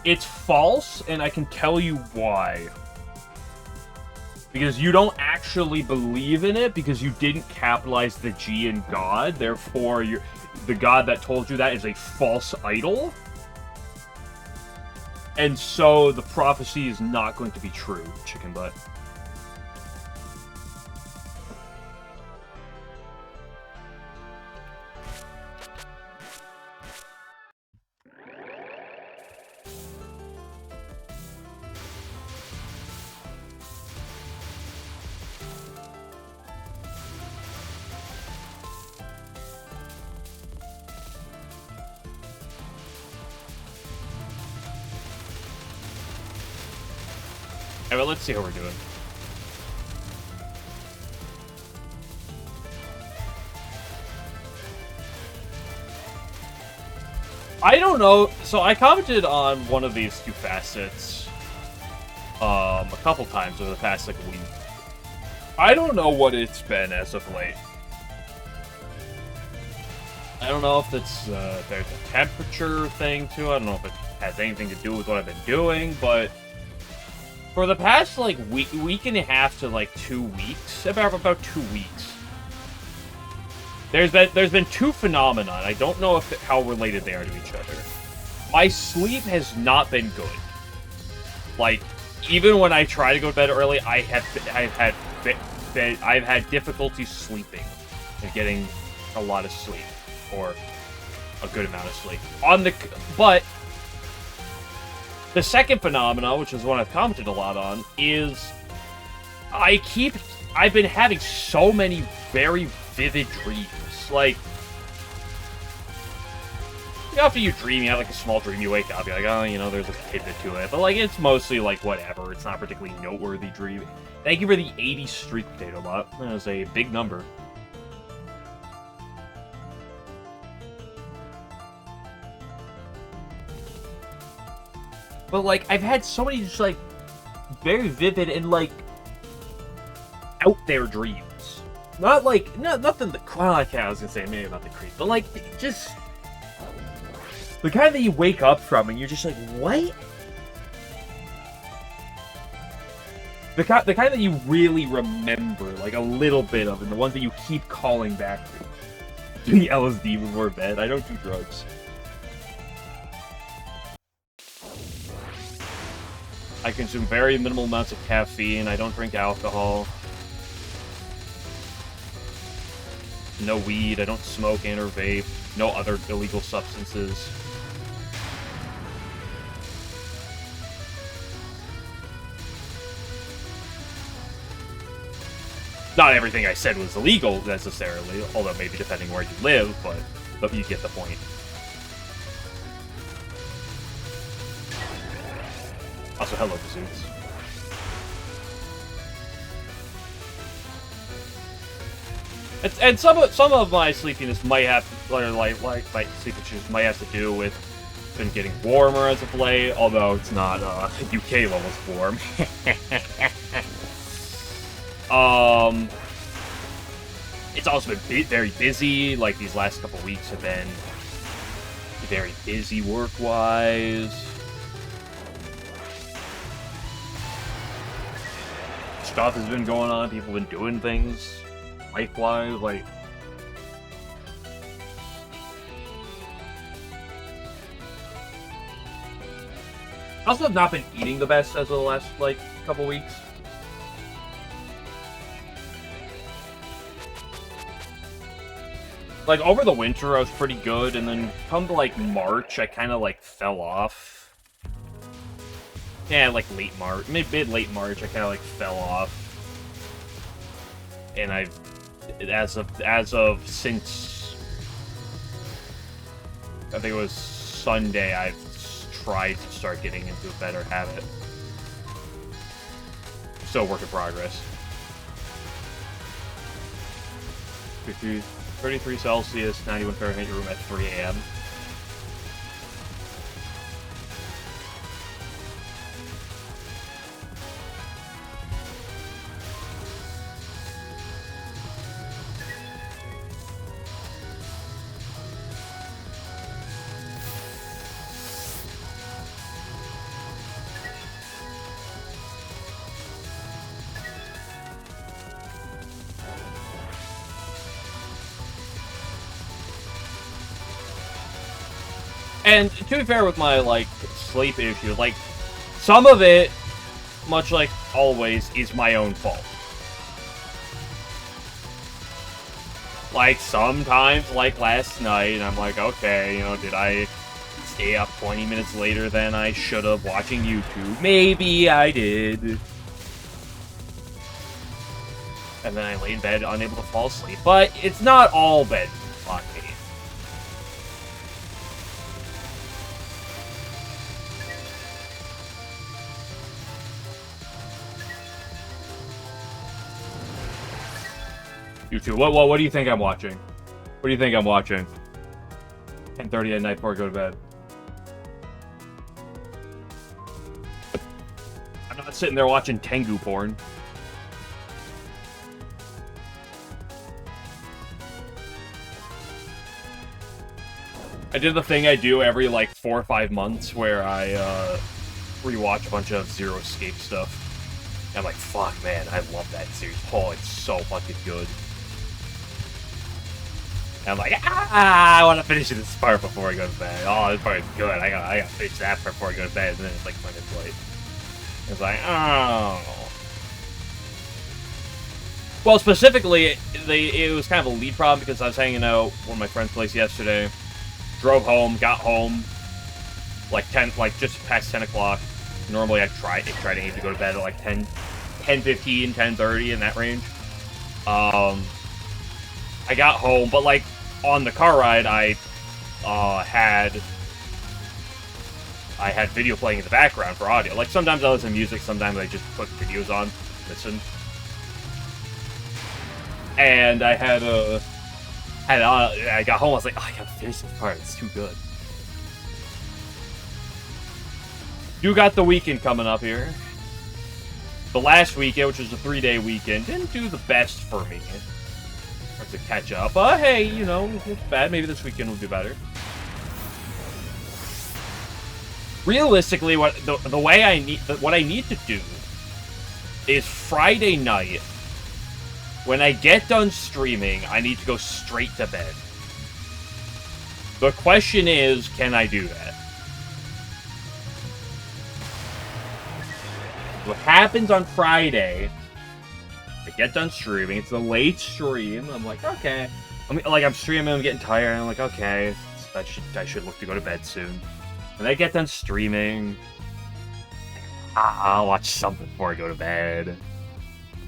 It's false, and I can tell you why. Because you don't actually believe in it, because you didn't capitalize the G in God, therefore the God that told you that is a false idol. And so the prophecy is not going to be true, chicken butt. Hey, well, let's see how we're doing. I don't know. So I commented on one of these two facets a couple times over the past, like, week. I don't know what it's been as of late. I don't know if it's, there's a temperature thing to it. I don't know if it has anything to do with what I've been doing, but for the past, like, week and a half to, like, 2 weeks, about 2 weeks, there's been two phenomena. I don't know how related they are to each other. My sleep has not been good. Like, even when I try to go to bed early, I've had difficulty sleeping and getting a lot of sleep, or a good amount of sleep. But the second phenomena, which is one I've commented a lot on, is I've been having so many very vivid dreams. Like, after you dream, you have, like, a small dream, you wake up, you're like, oh, you know, there's a tidbit to it. But, like, it's mostly, like, whatever. It's not particularly noteworthy dream. Thank you for the 80 streak potato bot. That was a big number. But, like, I've had so many just, like, very vivid and, like, out there dreams. Not, like, nothing well, I was gonna say maybe about the creep, but, like, just the kind that you wake up from and you're just like, what? The kind that you really remember, like, a little bit of, and the ones that you keep calling back to. Doing LSD before bed. I don't do drugs. I consume very minimal amounts of caffeine. I don't drink alcohol. No weed. I don't smoke and or vape. No other illegal substances. Not everything I said was illegal, necessarily, although maybe depending where you live, but you get the point. Also, hello, Bazooks. And some of my sleepiness might have, or like my sleep issues might have to do with been getting warmer as of late, although it's not UK levels warm. It's also been very busy. Like, these last couple weeks have been very busy work-wise. Stuff has been going on. People have been doing things life-wise. Like, I also have not been eating the best as of the last, like, couple weeks. Like, over the winter, I was pretty good, and then come to, like, March, I kind of, like, fell off. Yeah, like, late March, mid-late March, I kind of, like, fell off. And I've, as of since, I think it was Sunday, I've tried to start getting into a better habit. Still a work in progress. 33 Celsius, 91 Fahrenheit, room at 3 a.m. And to be fair with my, like, sleep issue, like, some of it, much like always, is my own fault. Like, sometimes, like last night, I'm like, okay, you know, did I stay up 20 minutes later than I should have watching YouTube? Maybe I did. And then I lay in bed unable to fall asleep. But it's not all bed on me. YouTube. What do you think I'm watching? What do you think I'm watching? 10:30 at night before I go to bed. I'm not sitting there watching Tengu porn. I did the thing I do every, like, 4 or 5 months where I, rewatch a bunch of Zero Escape stuff. And I'm like, fuck, man, I love that series. Oh, it's so fucking good. And I'm like, I want to finish this part before I go to bed. Oh, this part is good. I gotta finish that part before I go to bed. And then it's like 20 minutes late. It's like, oh. Well, specifically, it was kind of a lead problem because I was hanging out at one of my friend's place yesterday. Drove home, got home, like just past 10 o'clock. Normally I try to aim to go to bed at like 10:15, 10:30 in that range. I got home, but like on the car ride, I had video playing in the background for audio. Like sometimes I listen to music, sometimes I just put videos on, listen. And I got home, I was like, oh, I gotta finish this part, it's too good. You got the weekend coming up here. The last weekend, which was a 3-day weekend, didn't do the best for me. To catch up, but hey, you know, it's bad. Maybe this weekend will do better. Realistically, what I need to do is Friday night, when I get done streaming, I need to go straight to bed. The question is, can I do that? What happens on Friday? I get done streaming. It's a late stream. I'm like, okay. I'm streaming. I'm getting tired. I'm like, okay. I should look to go to bed soon. And I get done streaming. I'll watch something before I go to bed.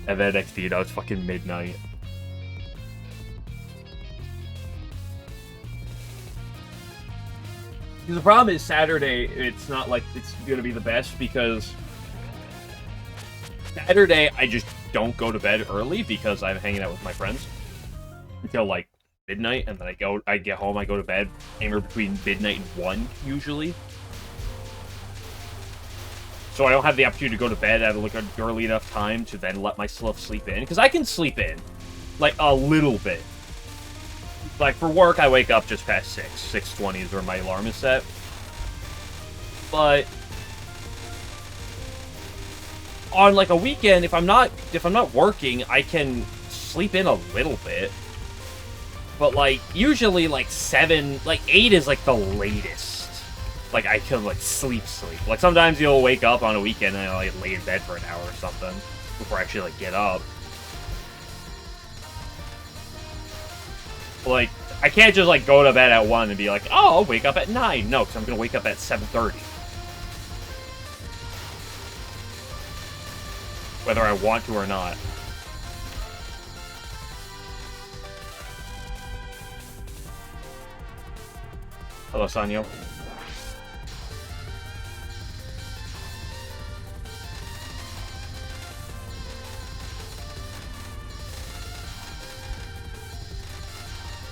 And then next thing you know, it's fucking midnight. The problem is Saturday. It's not like it's gonna be the best because Saturday I just don't go to bed early because I'm hanging out with my friends until like midnight, and then I get home, I go to bed anywhere between midnight and 1 usually. So I don't have the opportunity to go to bed at like an early enough time to then let myself sleep in, because I can sleep in like a little bit. Like for work, I wake up just past 6:20 is where my alarm is set. But on like a weekend, if I'm not working, I can sleep in a little bit. But like usually like 8 is like the latest. Like I can like sleep. Like sometimes you'll wake up on a weekend and I'll like lay in bed for an hour or something before I actually like get up. Like I can't just like go to bed at 1 and be like, oh, I'll wake up at 9. No, because I'm gonna wake up at 7:30. Whether I want to or not. Hello, Sanyo.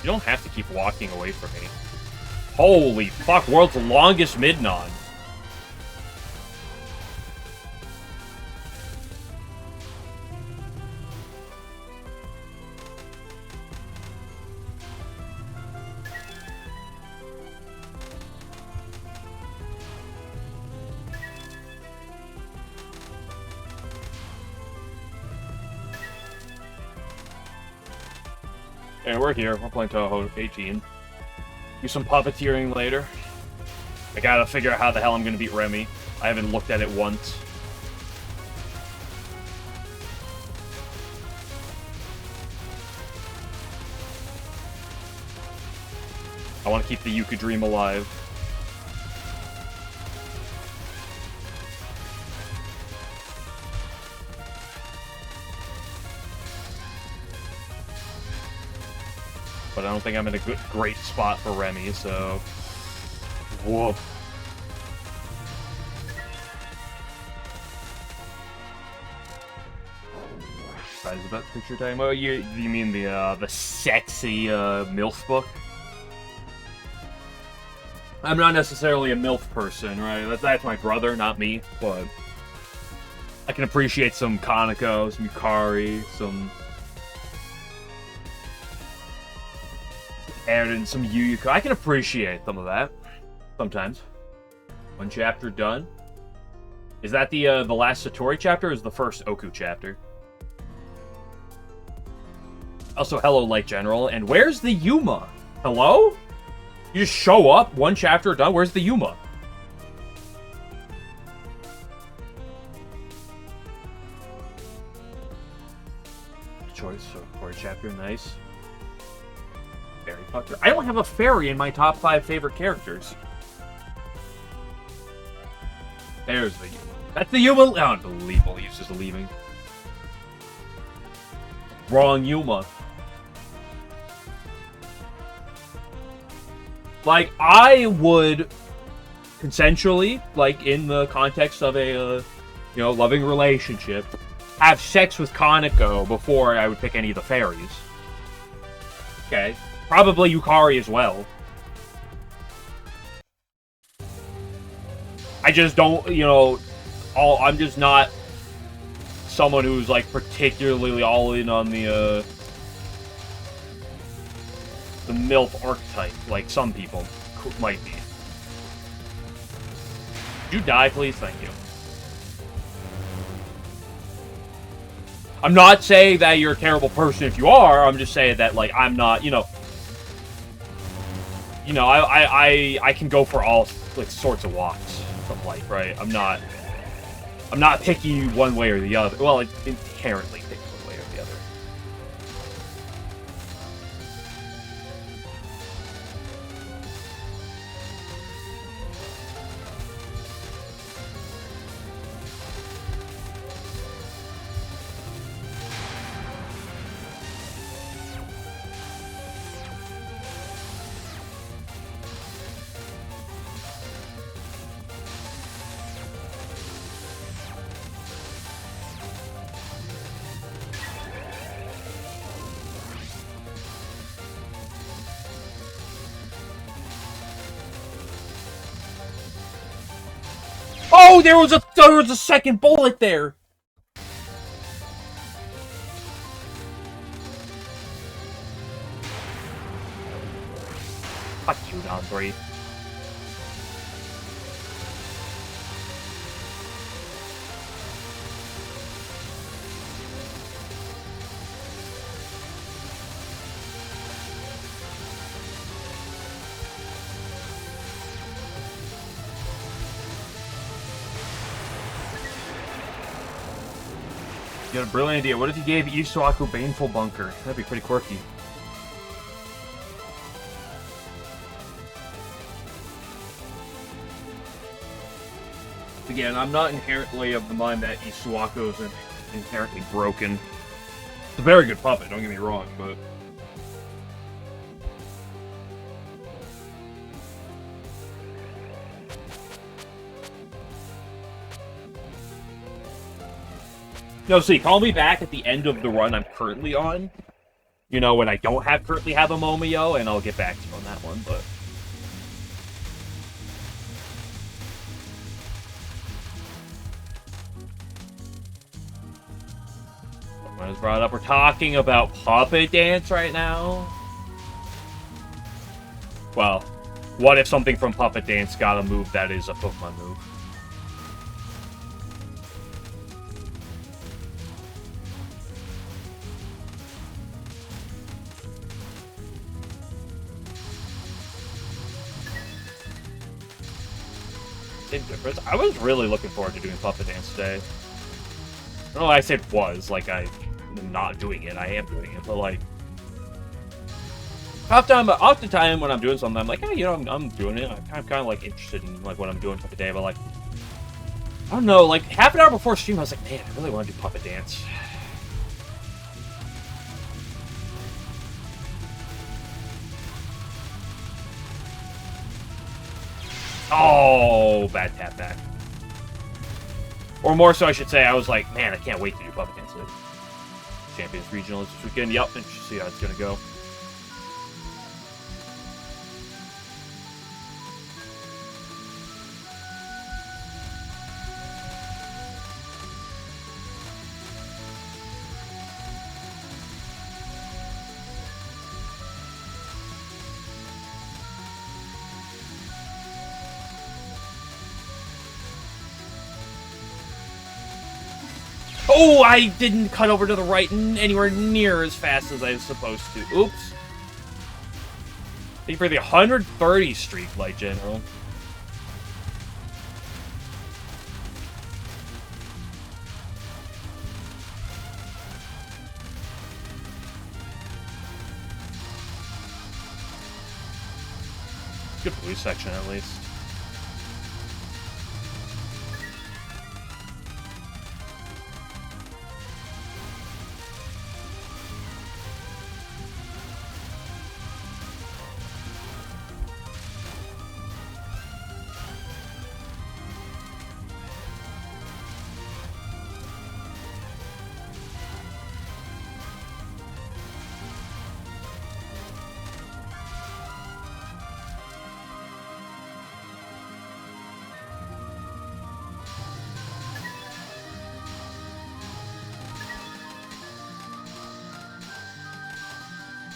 You don't have to keep walking away from me. Holy fuck, world's longest Midnon. And we're here. We're playing Touhou 18. Do some puppeteering later. I gotta figure out how the hell I'm gonna beat Remy. I haven't looked at it once. I want to keep the Yuka Dream alive. But I don't think I'm in a great spot for Remy, so... Whoa. Is that picture time? Oh, you mean the sexy MILF book? I'm not necessarily a MILF person, right? That's my brother, not me, but I can appreciate some Kaneko, some Yukari, some Eren, some Yuyuko. I can appreciate some of that sometimes. One chapter done. Is that the last Satori chapter, or is the first Oku chapter? Also, hello, Light General. And where's the Yuma? Hello? You just show up, one chapter done. Where's the Yuma? Choice for a chapter, nice. Fairy Pucker. I don't have a fairy in my top 5 favorite characters. There's the Yuma. That's the Yuma. Unbelievable. He's just leaving. Wrong Yuma. Like, I would consensually, like, in the context of a, loving relationship, have sex with Kaneko before I would pick any of the fairies. Okay. Probably Yukari as well. I just don't, I'm just not someone who's, like, particularly all in on the MILF archetype, like some people might be. Could you die, please? Thank you. I'm not saying that you're a terrible person if you are. I'm just saying that, like, I'm not, I can go for all, like, sorts of walks of life, right? I'm not picky one way or the other. Well, inherently picky one way or the other. Oh, there was a second bullet there. Fuck you, down 3. You had a brilliant idea. What if you gave Isuaku Baneful Bunker? That'd be pretty quirky. Again, I'm not inherently of the mind that Isuaku is inherently broken. It's a very good puppet, don't get me wrong, but... No, see, call me back at the end of the run I'm currently on. When I don't currently have a Momio, and I'll get back to you on that one, but... When it's brought up, we're talking about Puppet Dance right now? Well, what if something from Puppet Dance got a move that is a Pokemon move? same difference. I was really looking forward to doing Puppet Dance today. I don't know why I said was, like I'm not doing it. I am doing it, but like half the time when I'm doing something, I'm like, hey, you know, I'm doing it. I'm kind of like interested in like what I'm doing for the day, but like I don't know, like half an hour before stream, I was like, man, I really want to do Puppet Dance. Oh, bad tap back. Or more so, I should say, I was like, man, I can't wait to do Puppet Dance today. Champions Regional this weekend. Yep, and see how it's gonna go. Oh, I didn't cut over to the right anywhere near as fast as I was supposed to. Oops. Thank you for the 130 streak, Light General. Good police section, at least.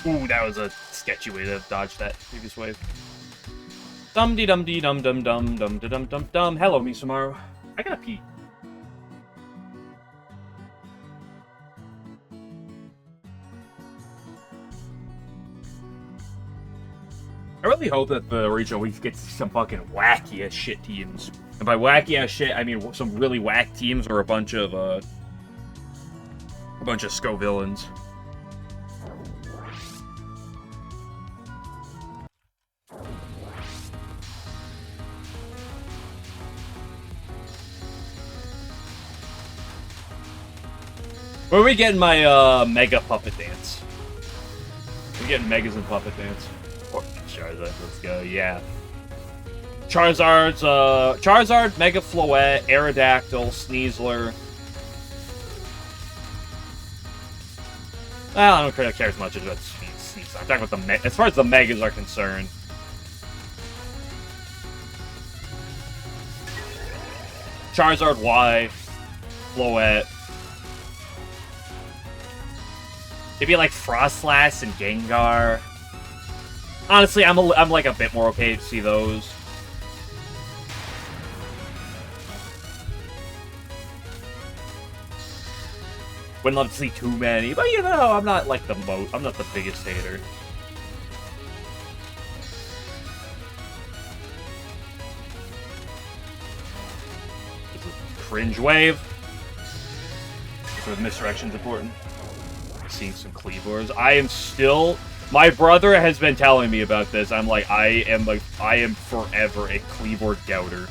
Ooh, that was a sketchy way to dodge that previous wave. Dum dee dum dee dum dum dum dum dum dum dum dum. Hello, Misamaru. I gotta pee. I really hope that the regional week gets some fucking wacky as shit teams. And by wacky as shit, I mean some really whack teams or a bunch of SCO villains. Where are we getting my Mega Puppet Dance? We're getting Megas and Puppet Dance. Or Charizard, let's go, yeah. Charizard, Mega Floette, Aerodactyl, Sneasler. Well, I don't really care as much as that Sneasler. I'm talking about the as far as the Megas are concerned. Charizard Y, Floette. Maybe like Frostlass and Gengar. Honestly, I'm like a bit more okay to see those. Wouldn't love to see too many, but you know, I'm not like I'm not the biggest hater. This is a cringe wave. So misdirection's important. Seeing some Cleavors. I am still. My brother has been telling me about this. I'm like, I am forever a Cleavor doubter.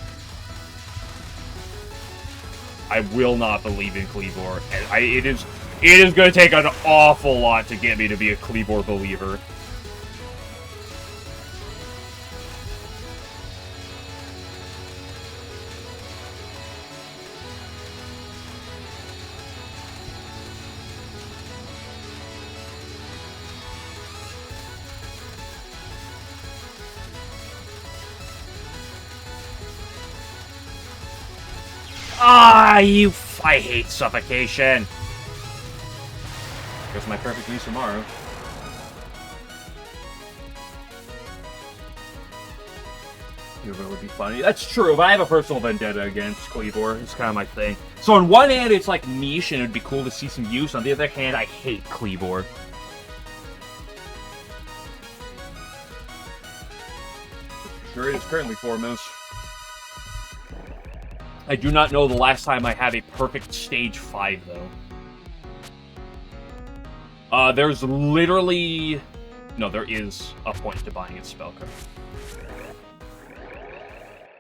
I will not believe in Cleavor, and it is going to take an awful lot to get me to be a Cleavor believer. Ah, I hate suffocation. Here's my perfect Misamaru. It would be funny. That's true, but I have a personal vendetta against Cleavor. It's kind of my thing. So on one hand, it's like niche and it'd be cool to see some use. On the other hand, I hate Cleavor. Sure, it is currently foremost. I do not know the last time I had a perfect stage 5, though. There's literally... No, there is a point to buying a spell card.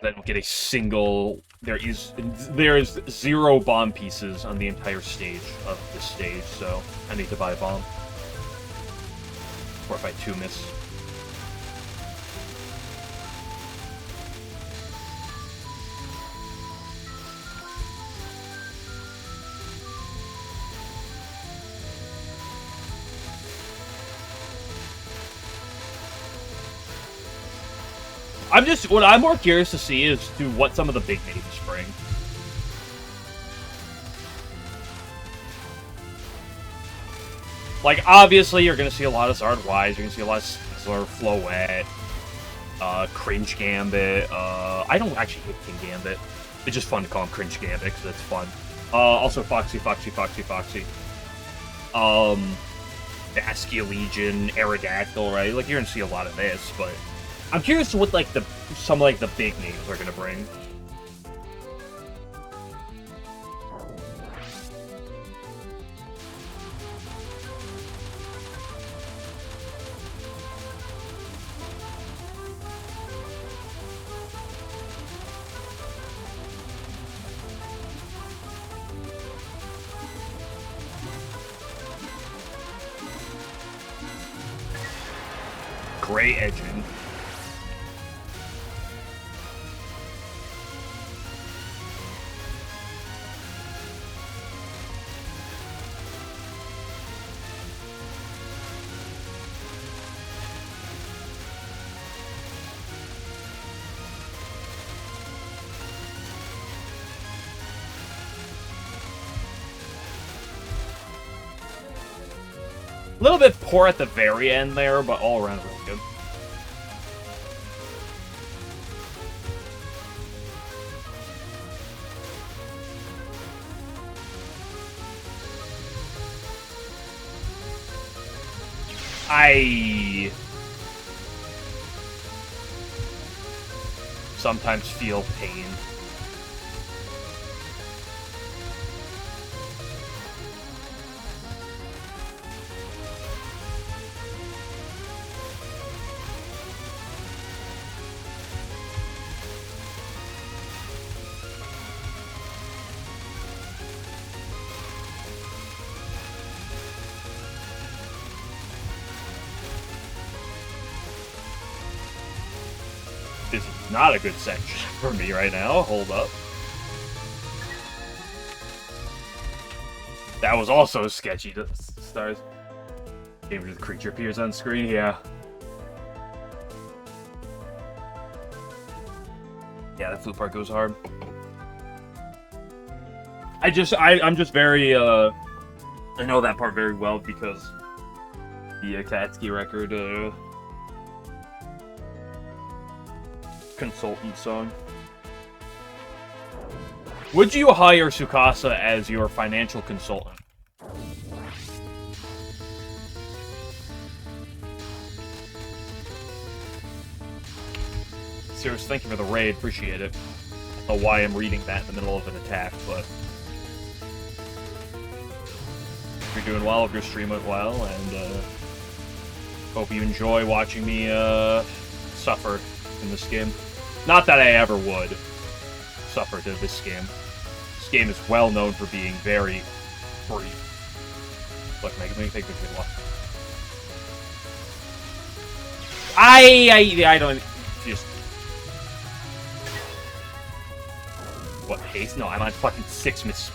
Then we'll get a single... There's 0 bomb pieces on the entire stage of this stage, so I need to buy a bomb. Or if I 2-miss. What I'm more curious to see is what some of the big names bring. Like, obviously, you're gonna see a lot of Zard Wise, you're gonna see a lot of Sizzler, Floette, Cringe Gambit, I don't actually hate King Gambit. It's just fun to call him Cringe Gambit, because it's fun. Also Foxy. Baskia Legion, Aerodactyl, right? Like, you're gonna see a lot of this, but... I'm curious to what, like, some of the big names are gonna bring. Gray Edging. A little bit poor at the very end there, but all around really good. I sometimes feel pain. This is not a good section for me right now. Hold up. That was also sketchy to stars. Maybe the creature appears on screen, yeah. Yeah, that flute part goes hard. I'm just very, I know that part very well because the Akatsuki record, consultant song. Would you hire Tsukasa as your financial consultant? Serious, thank you for the raid, appreciate it. I don't know why I'm reading that in the middle of an attack, but... You're doing well, if your stream went well, and hope you enjoy watching me suffer in this game. Not that I ever would suffer to this game. This game is well known for being very brief. Look, make me take a good look. I don't just... What, haste? No, I'm on fucking 6 mix.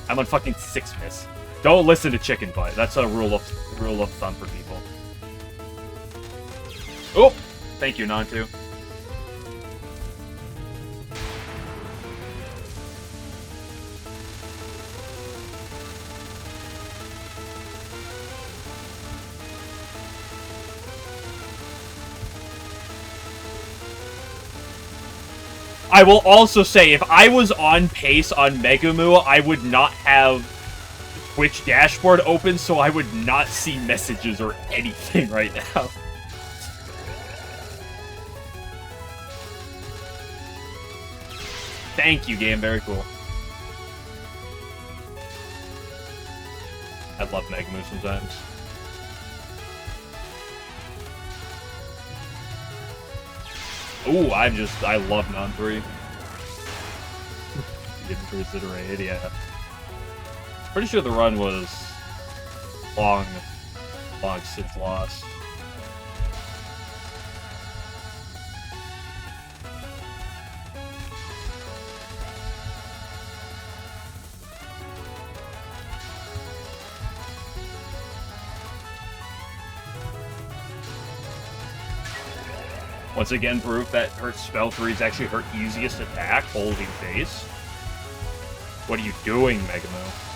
I'm on fucking 6 miss. Don't listen to Chicken Butt. That's a rule of thumb for people. Oh! Thank you, Nantu. I will also say, if I was on pace on Megumu, I would not have Twitch dashboard open, so I would not see messages or anything right now. Thank you, game. Very cool. I love Mega Moves sometimes. Ooh, I love non-3. Didn't consider it, yeah. Pretty sure the run was long since lost. Once again, proof that her spell 3 is actually her easiest attack, holding base. What are you doing, Megamo?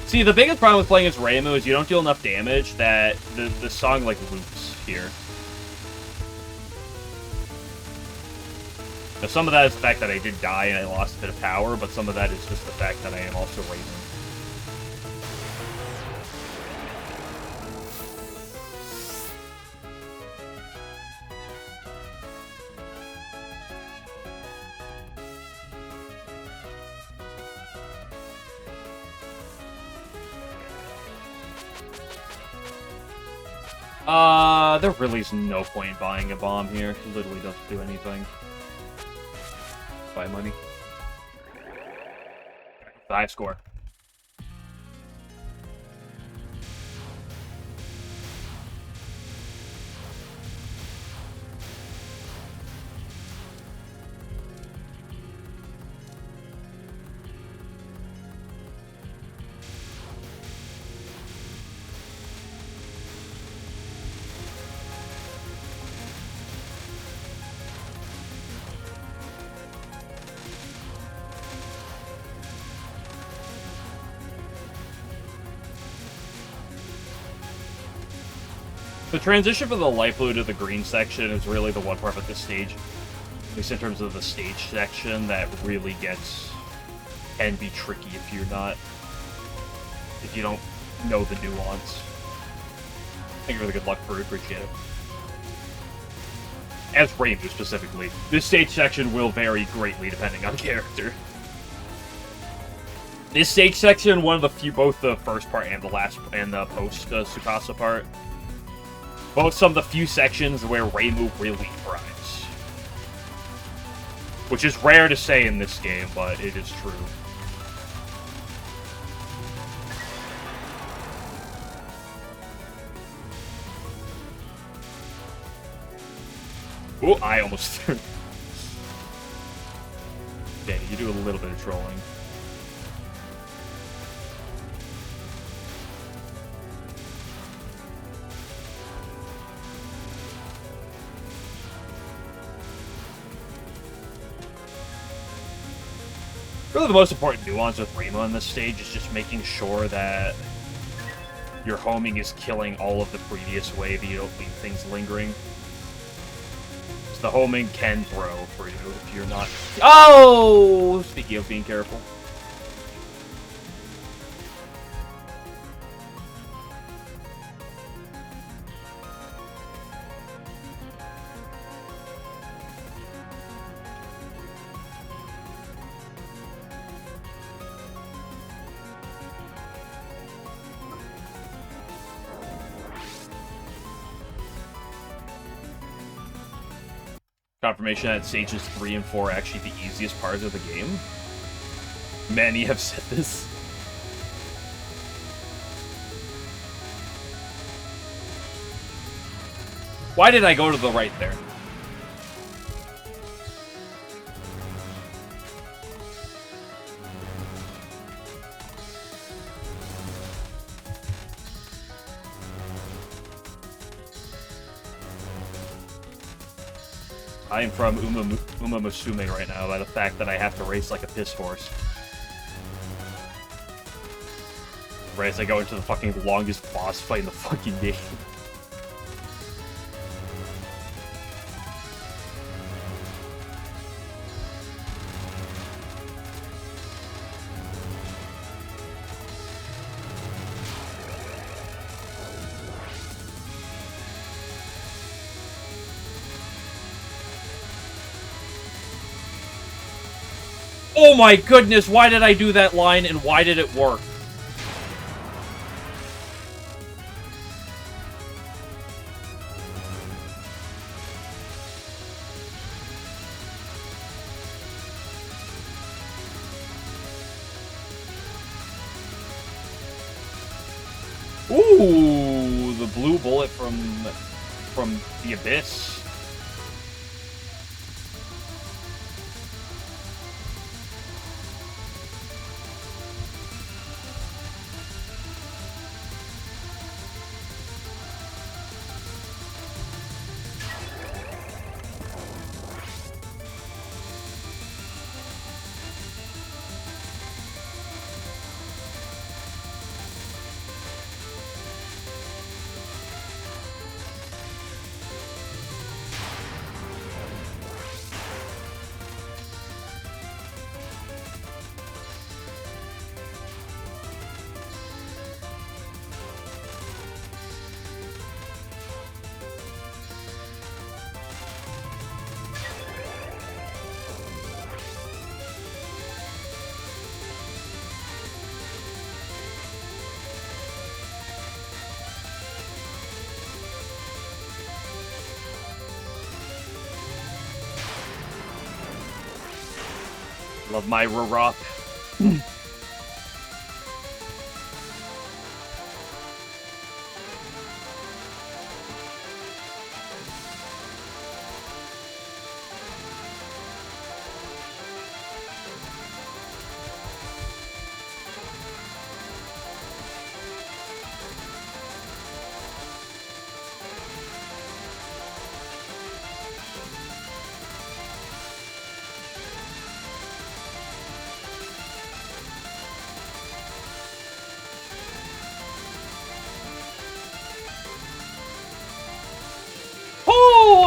See, the biggest problem with playing as Reimu is you don't deal enough damage that the song, like, loops here. Now, some of that is the fact that I did die and I lost a bit of power, but some of that is just the fact that I am also Reimu. There really is no point in buying a bomb here. It literally doesn't do anything. Buy money. 5 score. The transition from the light blue to the green section is really the one part of this stage, at least in terms of the stage section, that really can be tricky if you don't know the nuance. Thank you for the good luck, Fruit. Appreciate it. As Reimu specifically, this stage section will vary greatly depending on character. This stage section, one of the few, both the first part and the last, and the post Tsukasa part, both some of the few sections where Reimu really thrives. Which is rare to say in this game, but it is true. Oh, I almost... Okay, you do a little bit of trolling. Really, the most important nuance with Reimu on this stage is just making sure that your homing is killing all of the previous wave, you don't leave things lingering. So the homing can throw for you if you're not... Oh! Speaking of being careful. Confirmation that stages 3 and 4 are actually the easiest parts of the game. Many have said this. Why did I go to the right there? I am from Uma Musume right now by the fact that I have to race like a piss horse. Right as I go into the fucking longest boss fight in the fucking game. Oh my goodness, why did I do that line and why did it work? Ooh, the blue bullet from the abyss. Love my rock.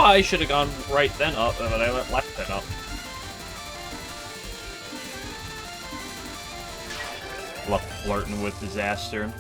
I should have gone right then up, but I went left then up. Love flirting with disaster.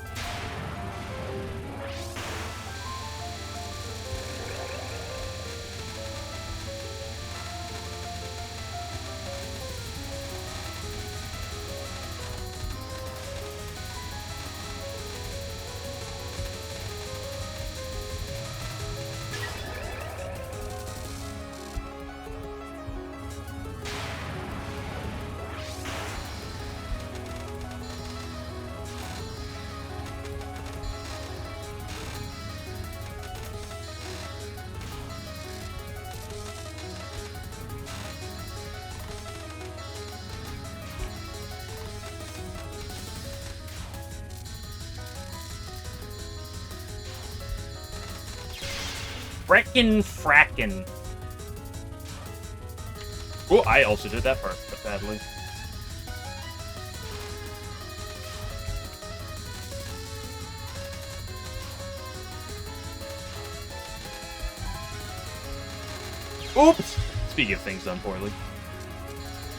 Frackin'. Oh, I also did that part badly. Oops! Speaking of things done poorly.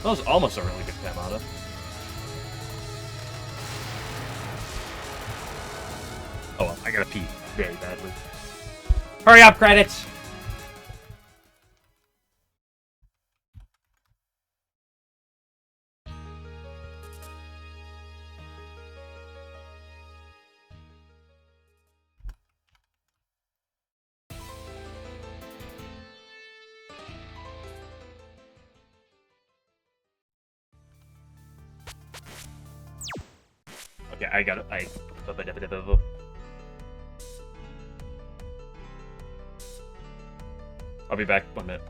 That was almost a really good Kamada. Oh well, I gotta pee very badly. Hurry up, credits! Okay, I got it. I'll be back 1 minute.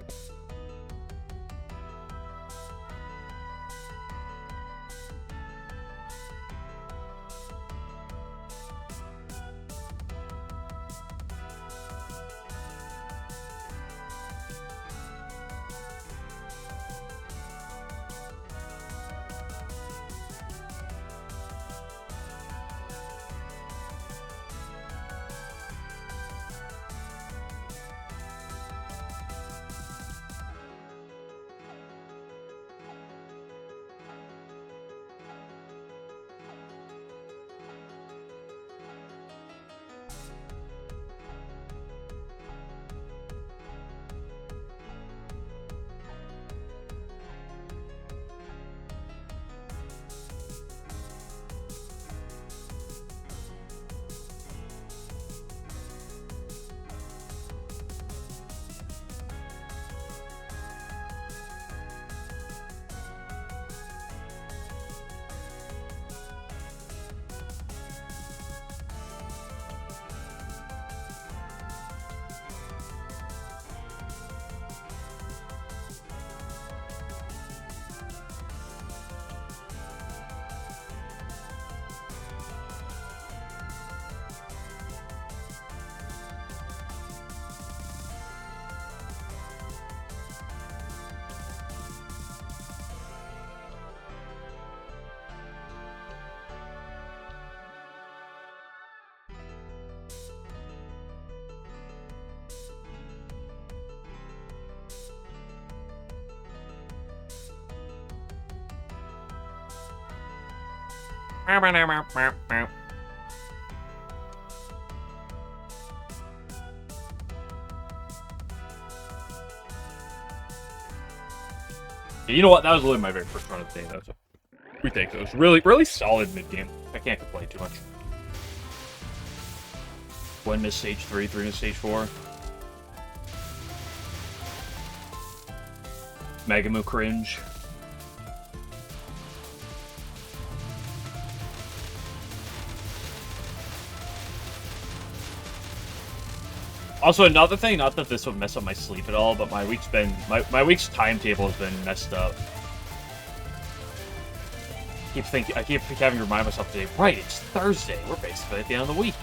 You know what? That was literally my very first run of the game. That was ridiculous. Really, really solid mid game. I can't complain too much. 1 miss stage 3, 3 miss stage 4. Megamoo cringe. Also, another thing, not that this would mess up my sleep at all, but my week's been my week's timetable has been messed up. I keep having to remind myself today, right, it's Thursday. We're basically at the end of the week.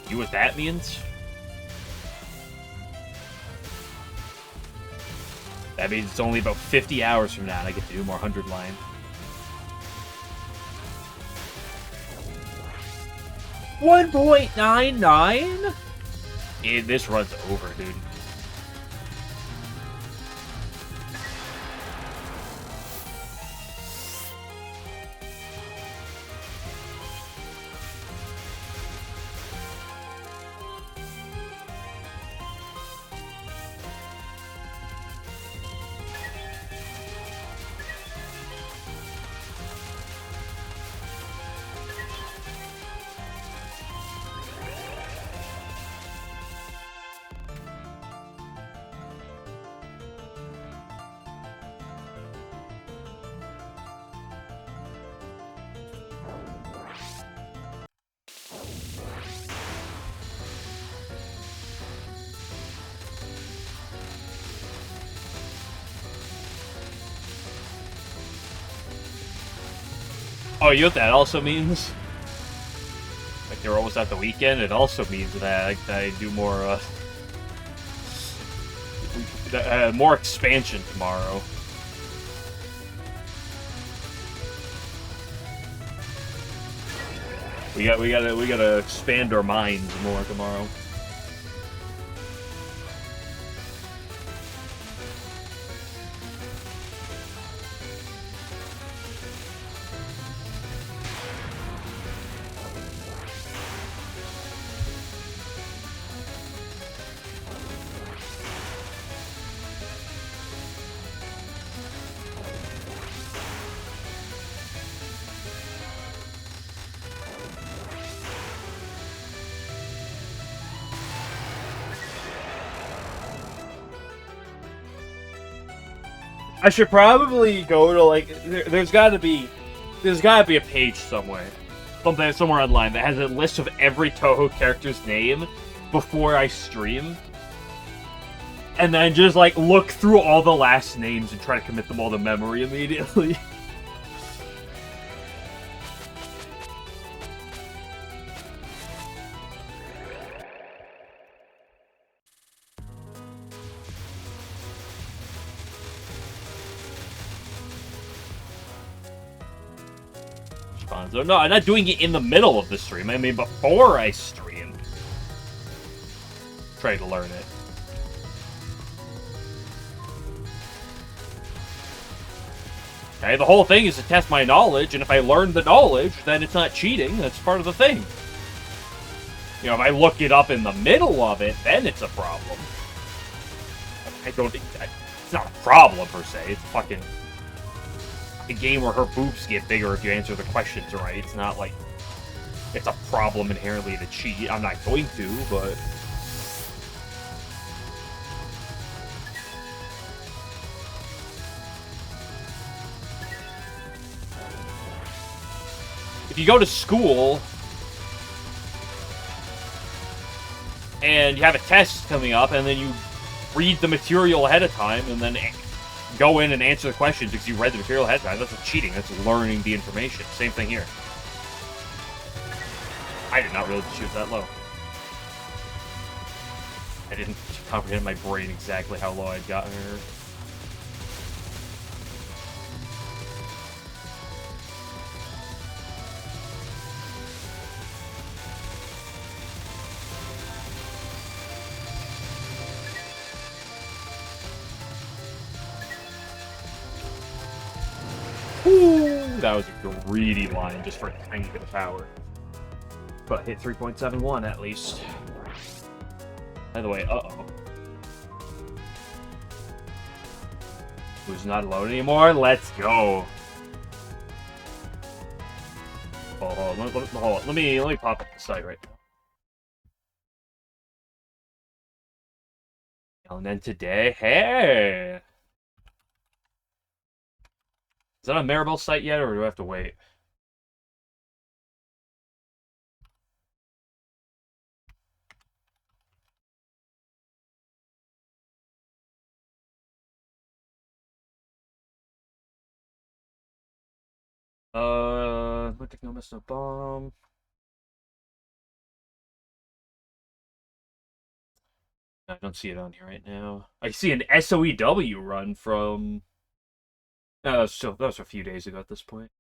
You know what that means? That means it's only about 50 hours from now and I get to do more 100 line. $1.99? This run's over, dude. Oh, you know what that also means? Like, they're almost at the weekend. It also means that I do more, more expansion tomorrow. We gotta expand our minds more tomorrow. I should probably go to, like, there's gotta be a page somewhere, somewhere online that has a list of every Touhou character's name before I stream, and then just, like, look through all the last names and try to commit them all to memory immediately. No, I'm not doing it in the middle of the stream. I mean, before I stream. Try to learn it. Okay, the whole thing is to test my knowledge, and if I learn the knowledge, then it's not cheating. That's part of the thing. You know, if I look it up in the middle of it, then it's a problem. I don't think that... It's not a problem, per se. It's fucking... a game where her boobs get bigger if you answer the questions right. It's not like it's a problem inherently to cheat. I'm not going to, but... If you go to school and you have a test coming up and then you read the material ahead of time and then go in and answer the questions because you read the material ahead of time, that's not cheating. That's learning the information. Same thing here. I did not realize she was that low. I didn't comprehend in my brain exactly how low I'd gotten her. Ooh, that was a greedy line just for a tiny bit of power. But hit 3.71 at least. By the way, uh-oh. Who's not alone anymore? Let's go. Oh, hold on. Hold on. Let me pop up the site right now. LNN today. Hey! Is that on Maribel's site yet, or do I have to wait? Mythic no miss no bomb. I don't see it on here right now. I see an SOEW run from. So that was a few days ago at this point.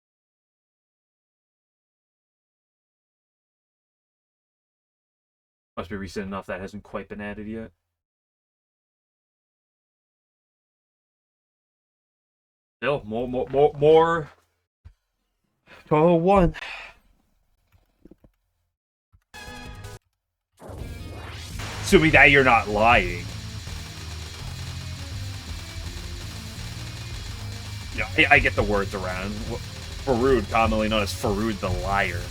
Must be recent enough that hasn't quite been added yet. Still, more. Touhou 1. Assuming that you're not lying. Yeah, I get the words around. Farood, commonly known as Farood the Liar.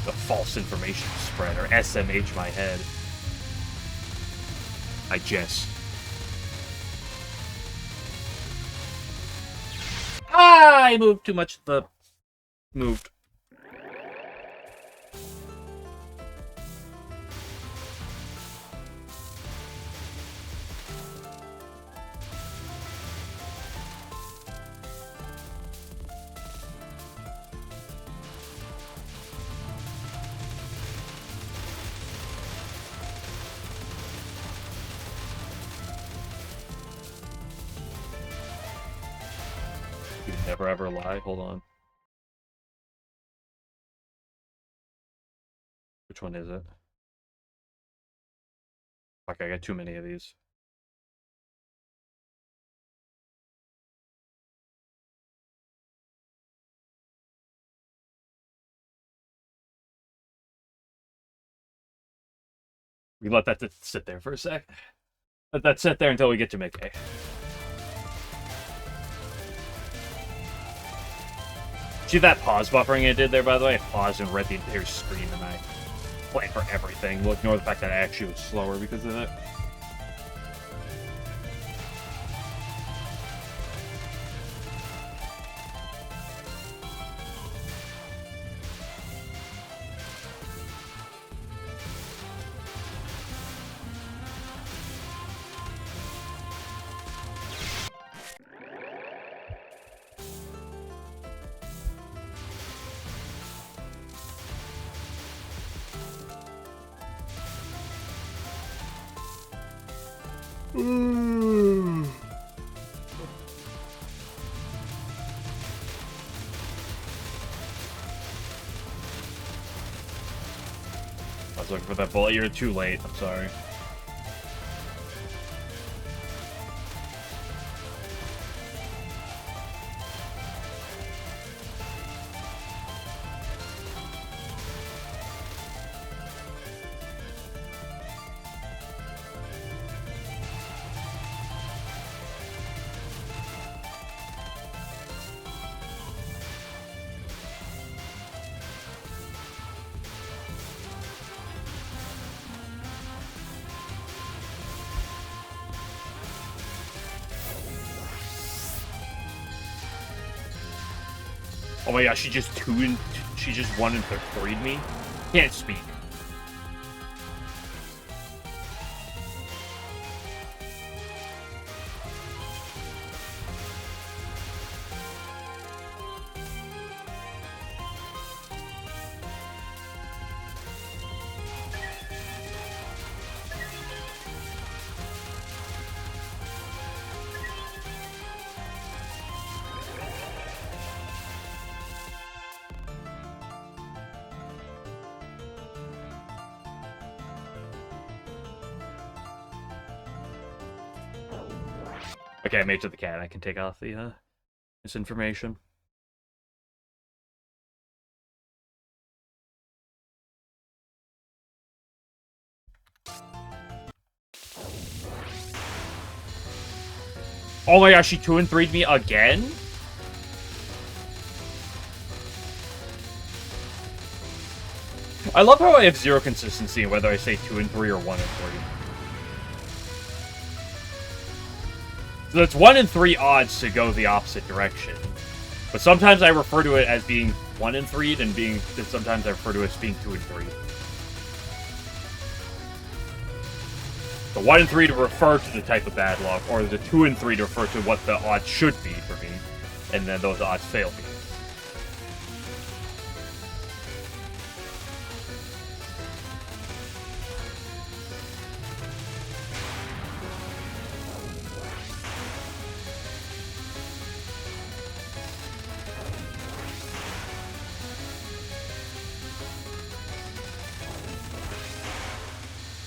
The false information spreader. SMH my head. I jest. I moved too much. Moved. You never ever lie. Hold on. Which one is it? Fuck, I got too many of these. We let that sit there for a sec. Let that sit there until we get to Mickey. See that pause buffering I did there, by the way? I paused and read the entire screen, and I planned for everything. We'll ignore the fact that I actually was slower because of it. I was looking for that bullet. You're too late. I'm sorry. Oh my gosh, she just won and threed me? Can't speak. Okay, I made it to the cat. I can take off the this information. Oh my gosh, she 2 and 3'd me again? I love how I have zero consistency in whether I say 2 and 3 or 1 and 3. So it's 1 and 3 odds to go the opposite direction. But sometimes I refer to it as being 1 and 3, and sometimes I refer to it as being 2 and 3. The 1 and 3 to refer to the type of bad luck, or the 2 and 3 to refer to what the odds should be for me, and then those odds fail me.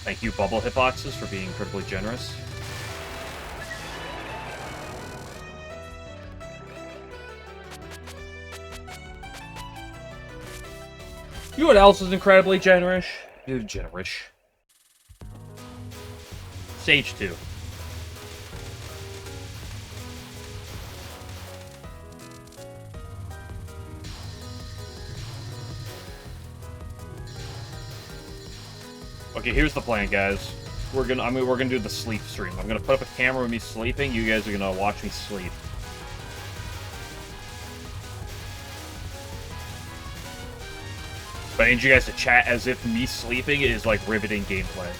Thank you, Bubble Hitboxes, for being incredibly generous. You know what else is incredibly generous? You're generous. Stage 2. Okay, here's the plan, guys. We're gonna do the sleep stream. I'm gonna put up a camera with me sleeping. You guys are gonna watch me sleep. But I need you guys to chat as if me sleeping is like riveting gameplay.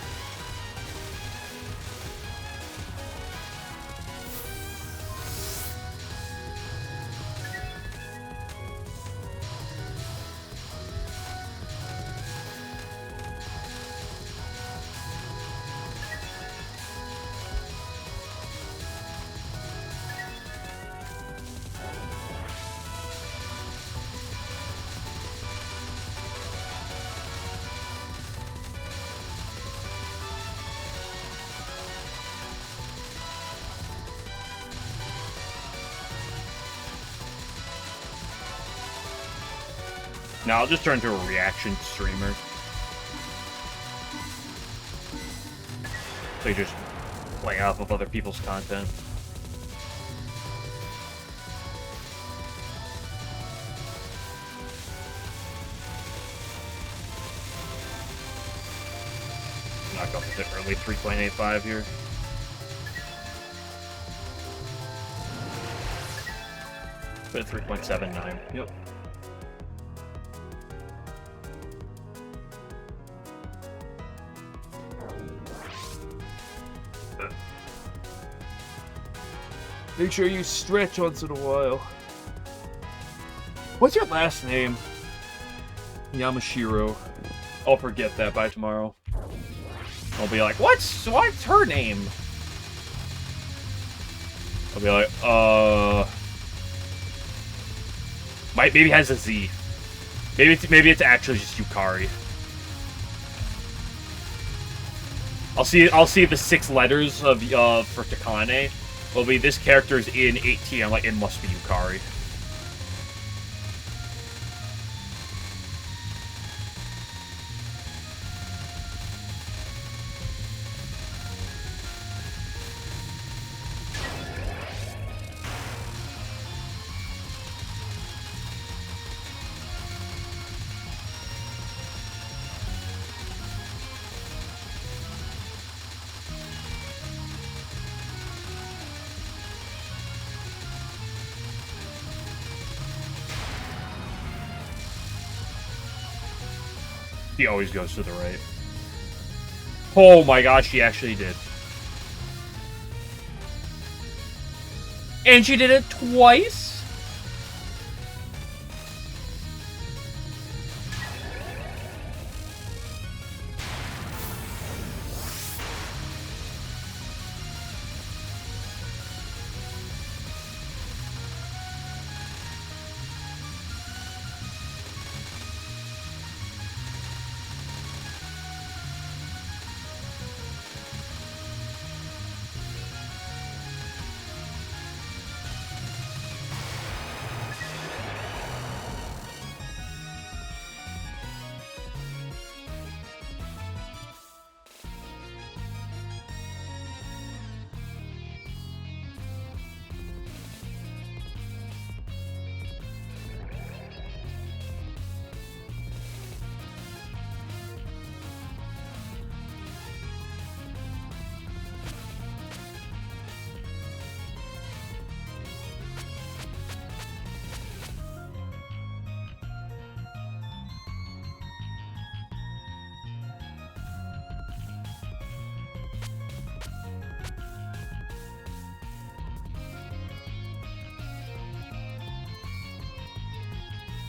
Now I'll just turn to a reaction streamer. So you just play off of other people's content. Knock off the early 3.85 here. But 3.79. Yep. Make sure you stretch once in a while. What's your last name? Yamashiro. I'll forget that by tomorrow. I'll be like, what's her name? I'll be like, maybe it has a Z. Maybe it's actually just Yukari. I'll see the 6 letters of for Takane. Will be this character's in 18. I'm like, it must be Yukari. He always goes to the right. Oh my gosh, she actually did. And she did it twice?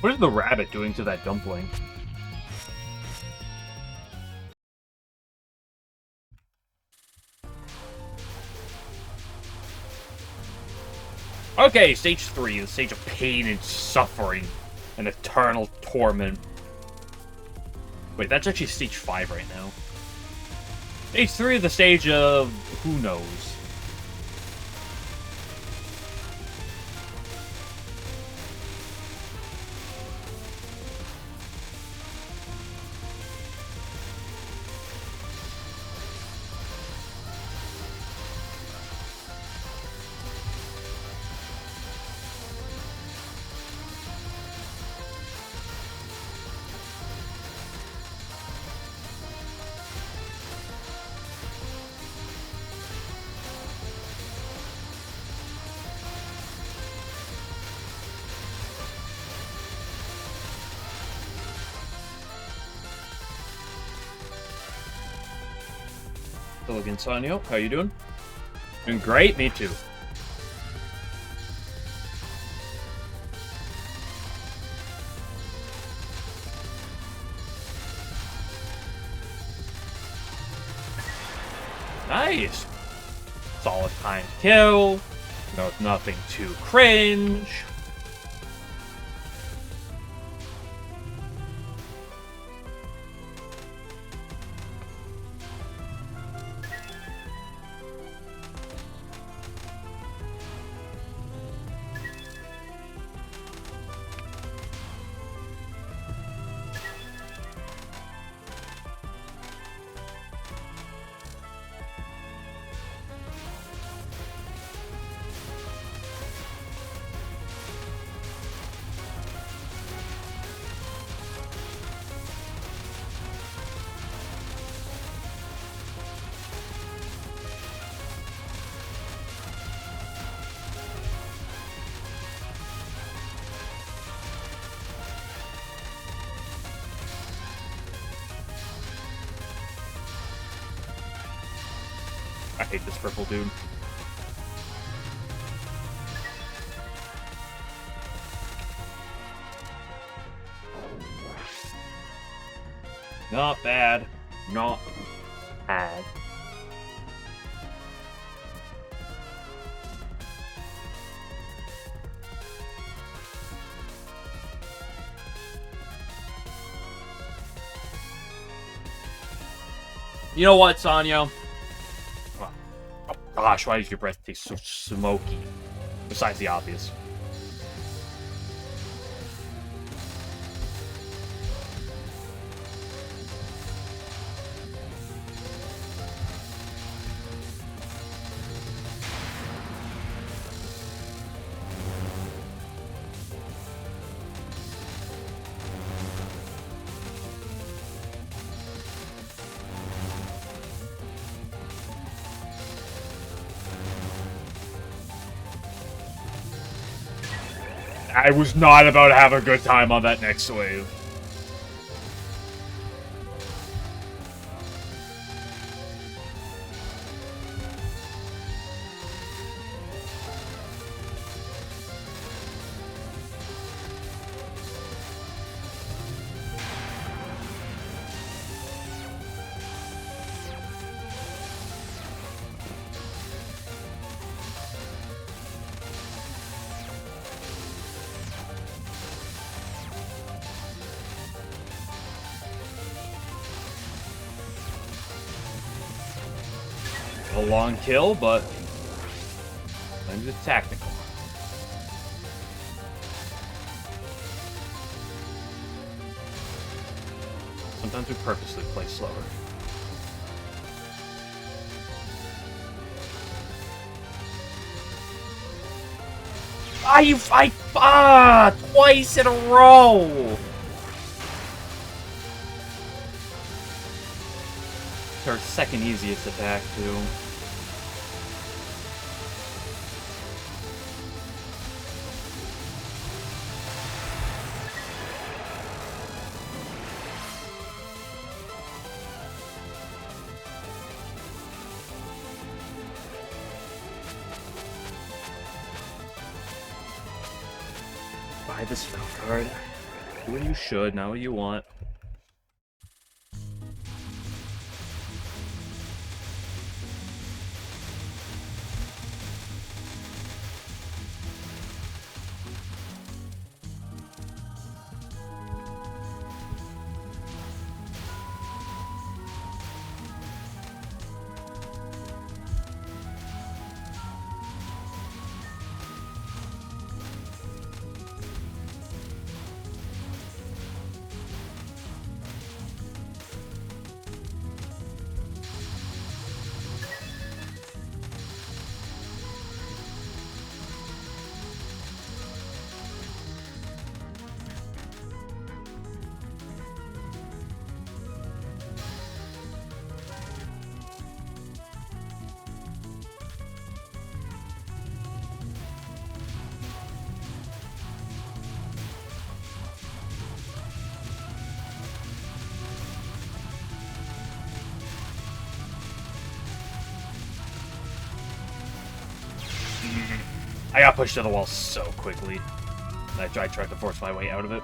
What is the rabbit doing to that dumpling? Okay, stage 3, the stage of pain and suffering and eternal torment. Wait, that's actually stage 5 right now. Stage 3 is the stage of who knows. Hello again, Sanyo. How you doing? Doing great. Me too. Nice. Solid time kill. No, nothing too cringe. I hate this purple dude. Not bad. Not bad. You know what, Sanyo? Oh, gosh, why does your breath taste so smoky? Besides the obvious. I was not about to have a good time on that next wave. A long kill, but I'm just tactical. Sometimes we purposely play slower. Twice in a row! It's our second easiest attack, too. Buy the spell card. Do what you should, not what you want. I got pushed to the wall so quickly. I tried to force my way out of it.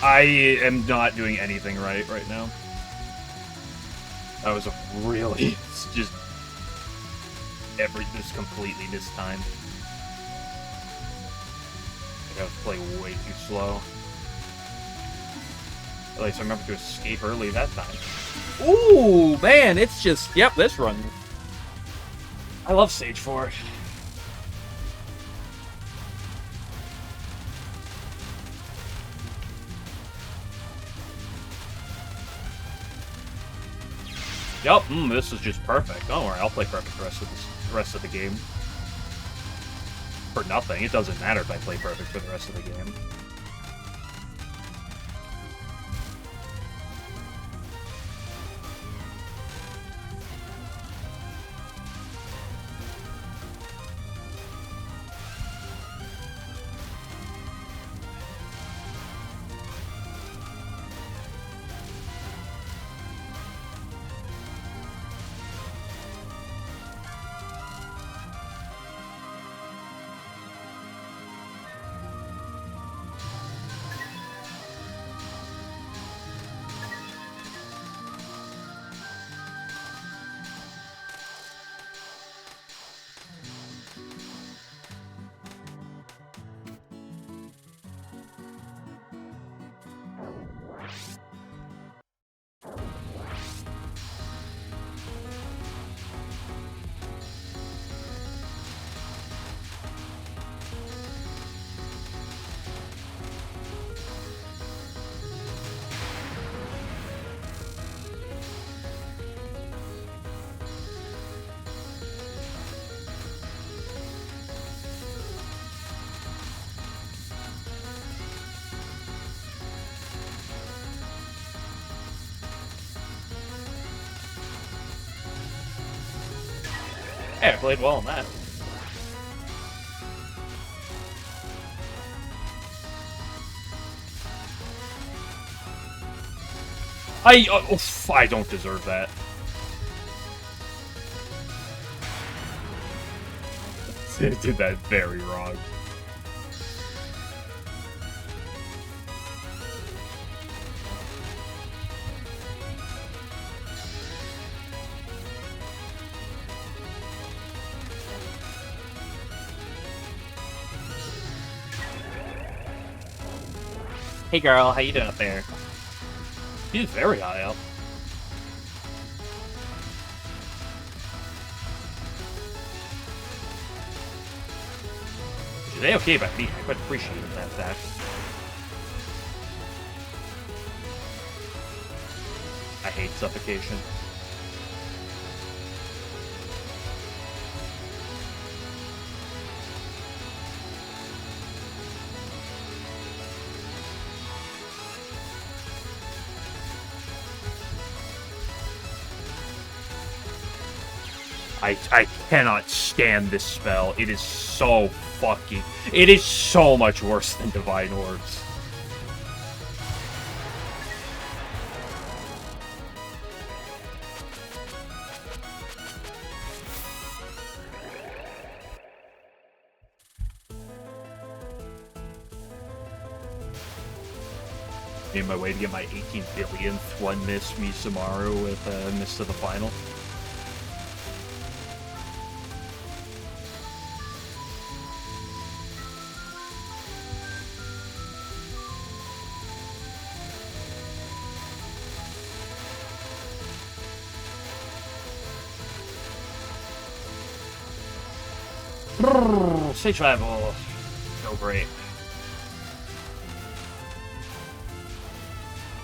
I am not doing anything right now. That was a really just completely mistimed. I was playing way too slow. At least I remember to escape early that time. Ooh, man, it's just, yep, this run. I love Stage 4. Yup, this is just perfect. Don't worry, I'll play perfect the rest of the game. For nothing. It doesn't matter if I play perfect for the rest of the game. Yeah, I played well on that. I don't deserve that. I did that very wrong. Hey girl, how you doing up there? She's very high up. She's A-okay by me. I quite appreciate that fact. I hate suffocation. I cannot stand this spell. It is so fucking... It is so much worse than Divine Orbs. made my way to get my 18 billionth one miss Misamaru with a miss to the final. Stage travel. So great.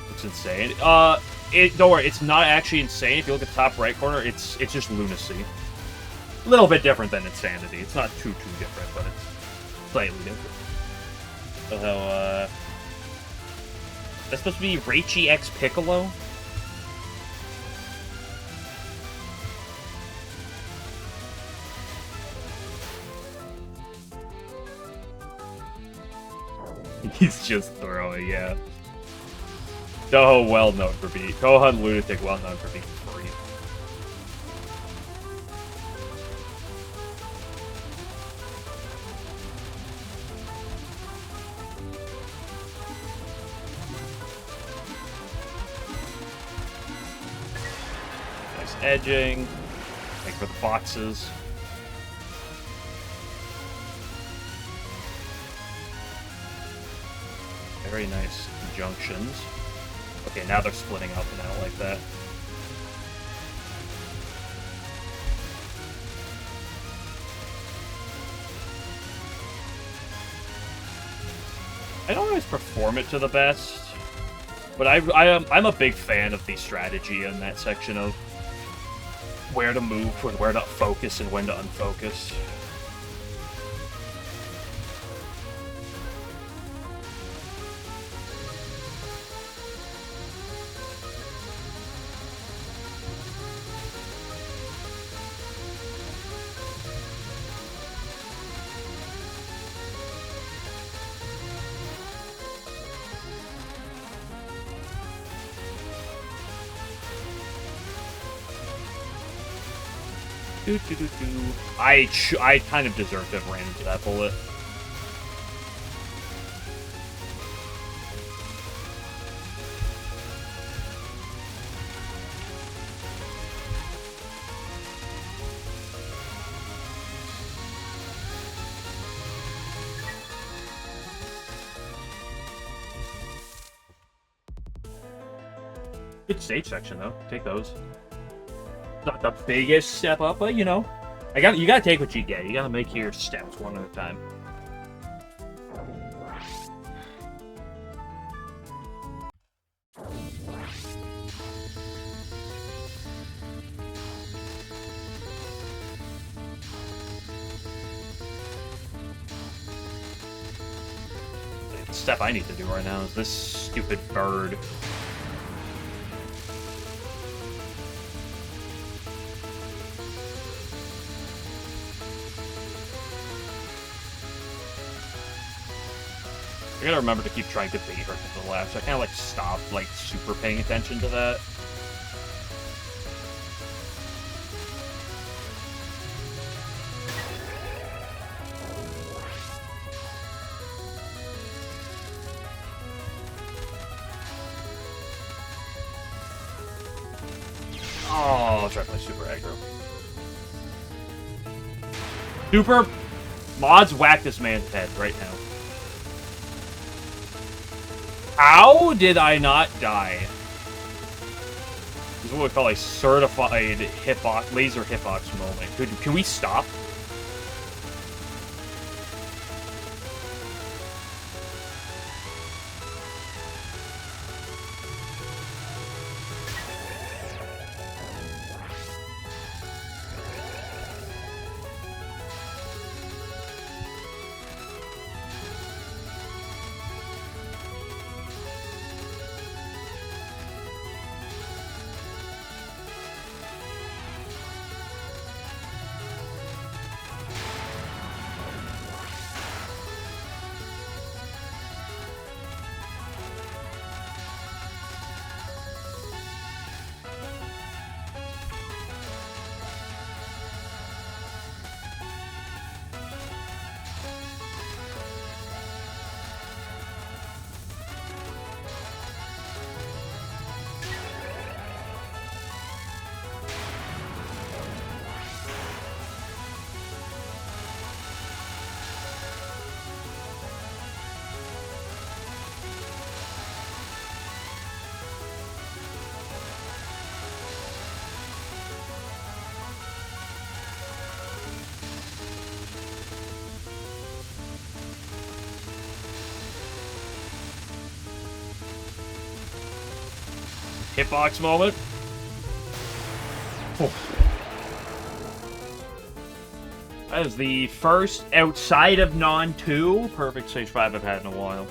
It's insane. Don't worry, it's not actually insane. If you look at the top right corner, it's just lunacy. A little bit different than insanity. It's not too different, but it's slightly different. So, that's supposed to be Reichi X Piccolo? He's just throwing, yeah. Touhou well known for being Gohan Lunatic well known for being free. Nice edging. Make for the boxes. Very nice junctions. Okay, now they're splitting up, and I don't like that. I don't always perform it to the best, but I'm a big fan of the strategy in that section of where to move, and where to focus, and when to unfocus. I kind of deserved to have ran into that bullet. Good stage section though. Take those. Not the biggest step up, but you know, you gotta take what you get. You gotta make your steps one at a time. The step I need to do right now is this stupid bird. I gotta remember to keep trying to bait her to the left, so I kinda like stopped like super paying attention to that. Oh, I'll try to play super aggro. Super mods whack this man's head right now. How did I not die? This is what we call a certified hitbox, laser hitbox moment. Can we stop? Hitbox moment. Oh. That is the first outside of non-2 perfect stage 5 I've had in a while.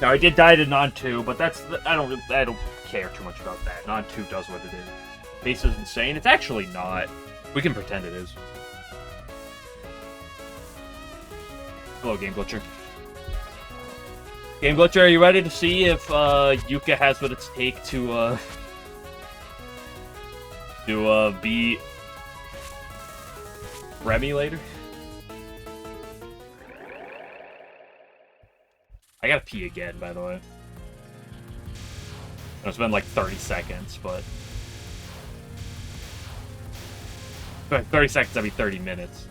Now I did die to non-2, but that's I don't care too much about that. Non-2 does what it is. Base is insane. It's actually not. We can pretend it is. Hello, Game Glitcher. Game Glitcher, are you ready to see if Yuka has what it's take to beat Remy later? I gotta pee again, by the way. It's been like 30 seconds, but... 30 seconds every 30 minutes.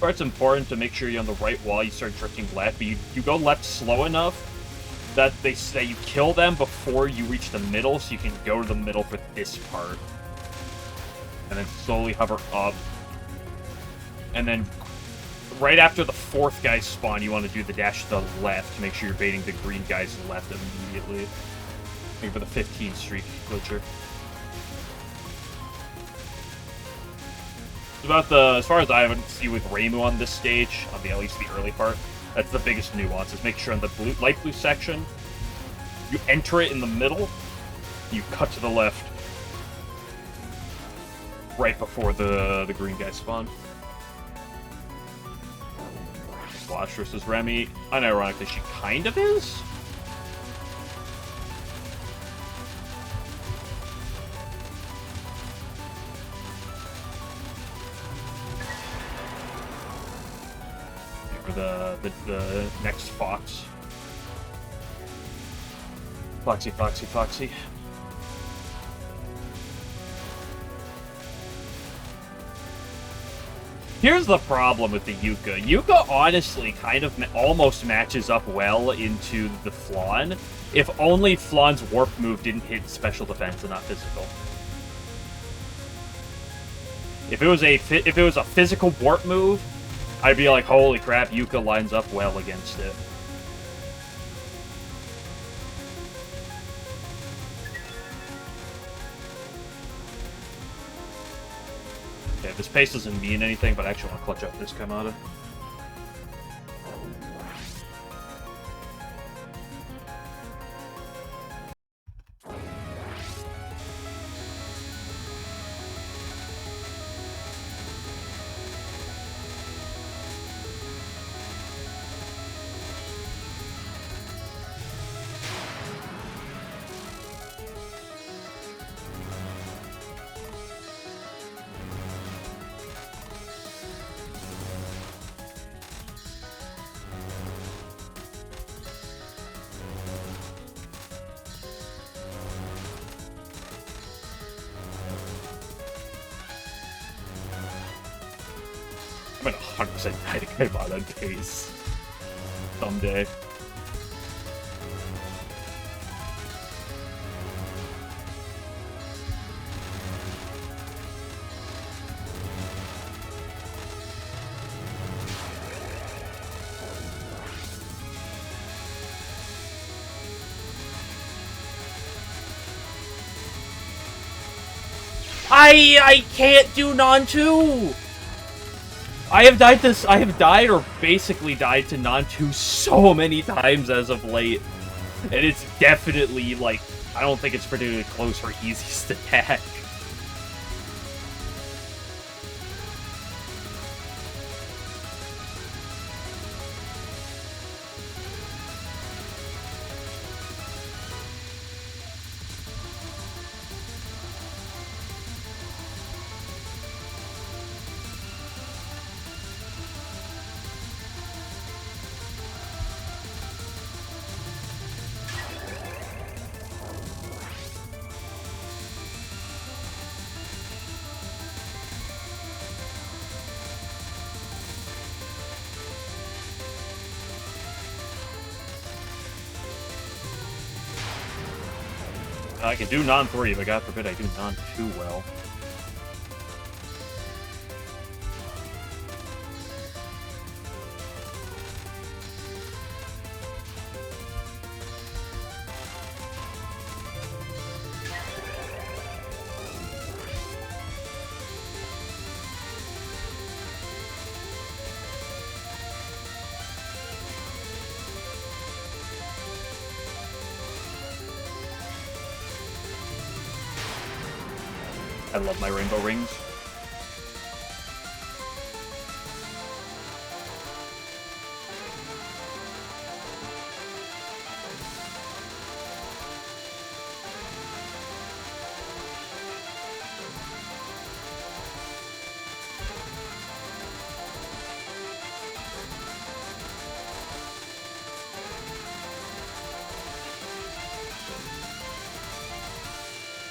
It's important to make sure you're on the right wall. You start drifting left, but you go left slow enough that they say you kill them before you reach the middle, so you can go to the middle for this part. And then slowly hover up. And then right after the fourth guy spawn, you want to do the dash to the left to make sure you're baiting the green guy's left immediately. Maybe for the 15 streak glitcher. About as far as I haven't seen with Reimu on this stage, on at least the early part, that's the biggest nuance, is make sure on the light blue section, you enter it in the middle, you cut to the left, right before the green guy spawn. Flash versus Remy, unironically, she kind of is. The next Fox. Foxy, Foxy, Foxy. Here's the problem with the Yuka. Yuka honestly kind of almost matches up well into the Flan, if only Flan's warp move didn't hit special defense and not physical. If it was a physical warp move, I'd be like, holy crap, Yuka lines up well against it. Okay, this pace doesn't mean anything, but I actually want to clutch up this Kamada. I'm gonna 100% die to Kamada on pace. Someday. I can't do non-2! I have died or basically died to non-2 so many times as of late. And it's definitely, like, I don't think it's particularly close for easiest attack. I can do non-3, but God forbid I do non-2 well. I love my rainbow rings.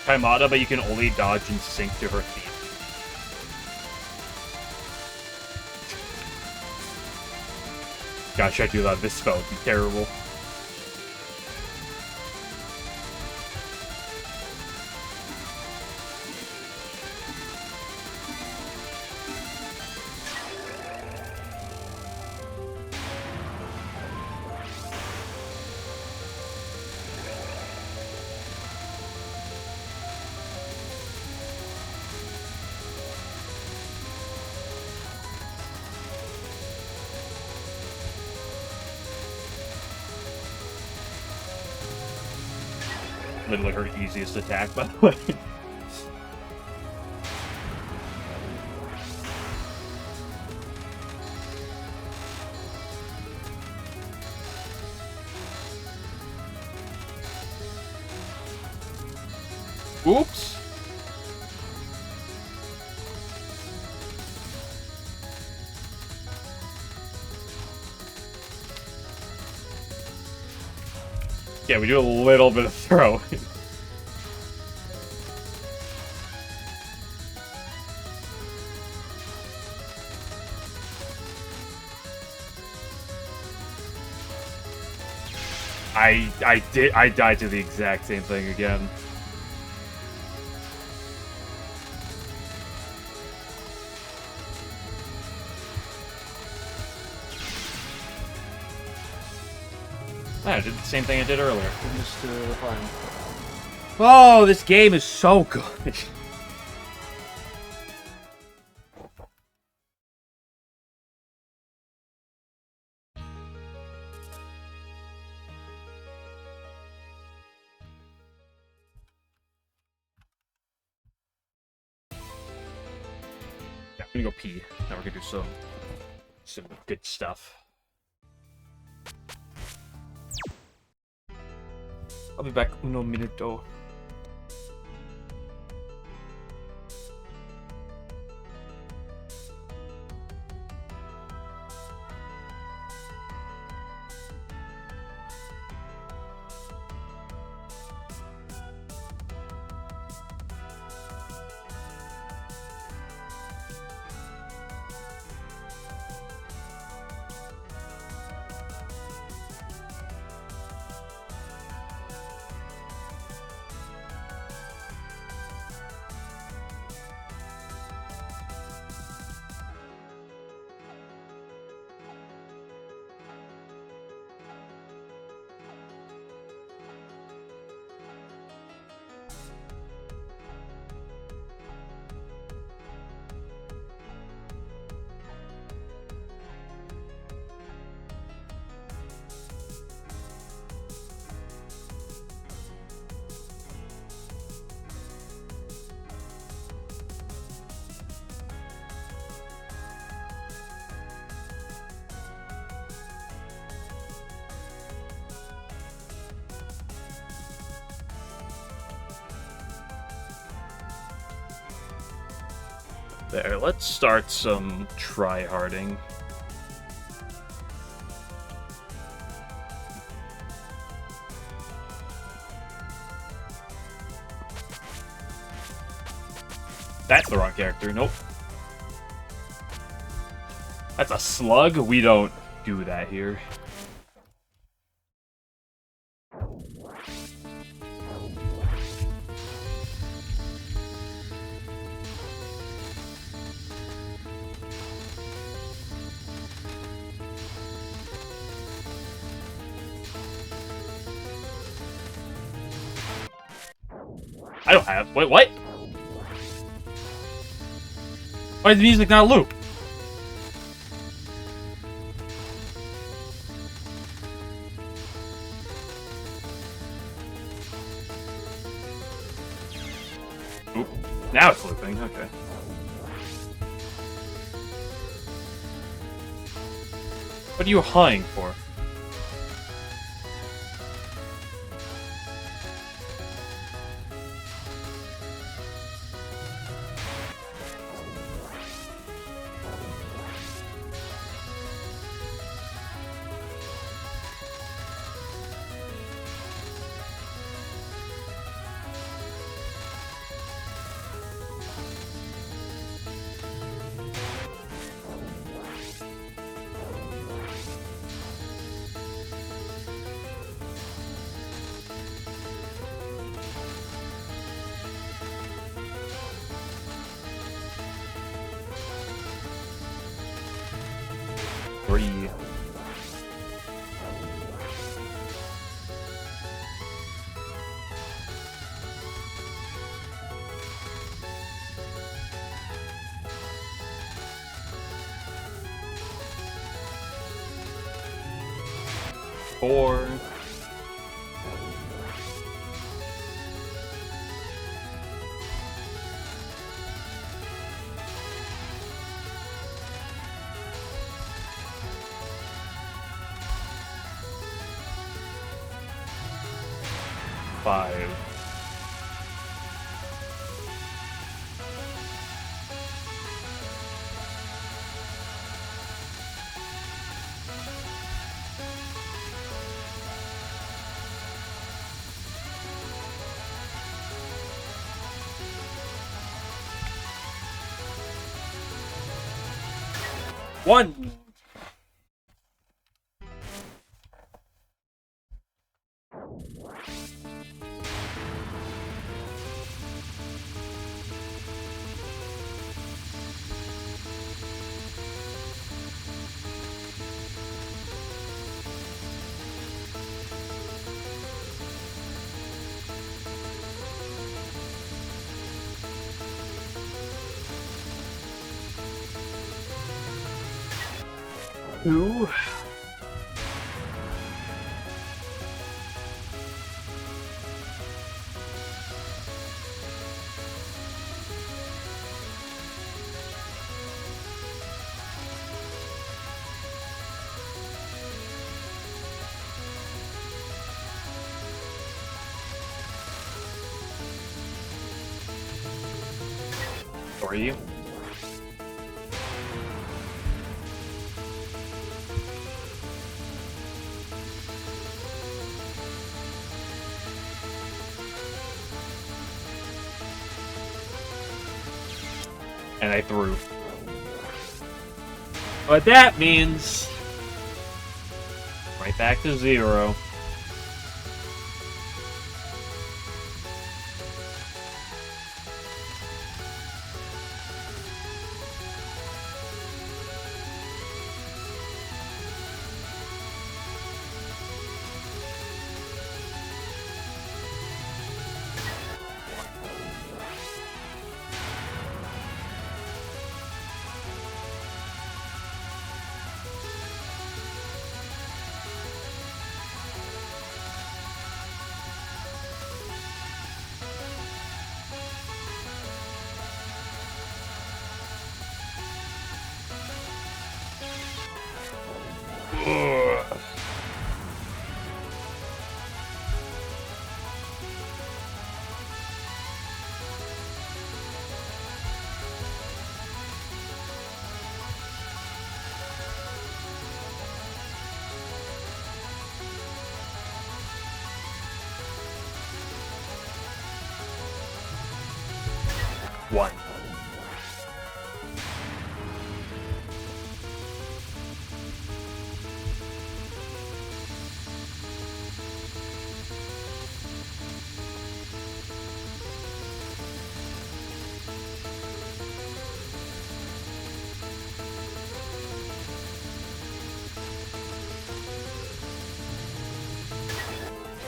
Kaimata, but you can only dodge and sync to her feet. Gosh, I do that. This spell would be terrible. Literally her easiest attack, by the way. Oops. Yeah, we do a little bit of throwing. I died to the exact same thing again. I did the same thing I did earlier. Just fine. Oh, this game is so good. Yeah, I'm gonna go pee. Now we're gonna do some good stuff. I'll be back uno minuto. There, let's start some try-harding. That's the wrong character, nope. That's a slug? We don't do that here. I don't have. Wait, what? Why is the music not a loop? Oop. Now it's looping, okay. What are you hunting for? Three. Four. Five. One. Two. Three. And I threw. But that means right back to 0. Ugh. One.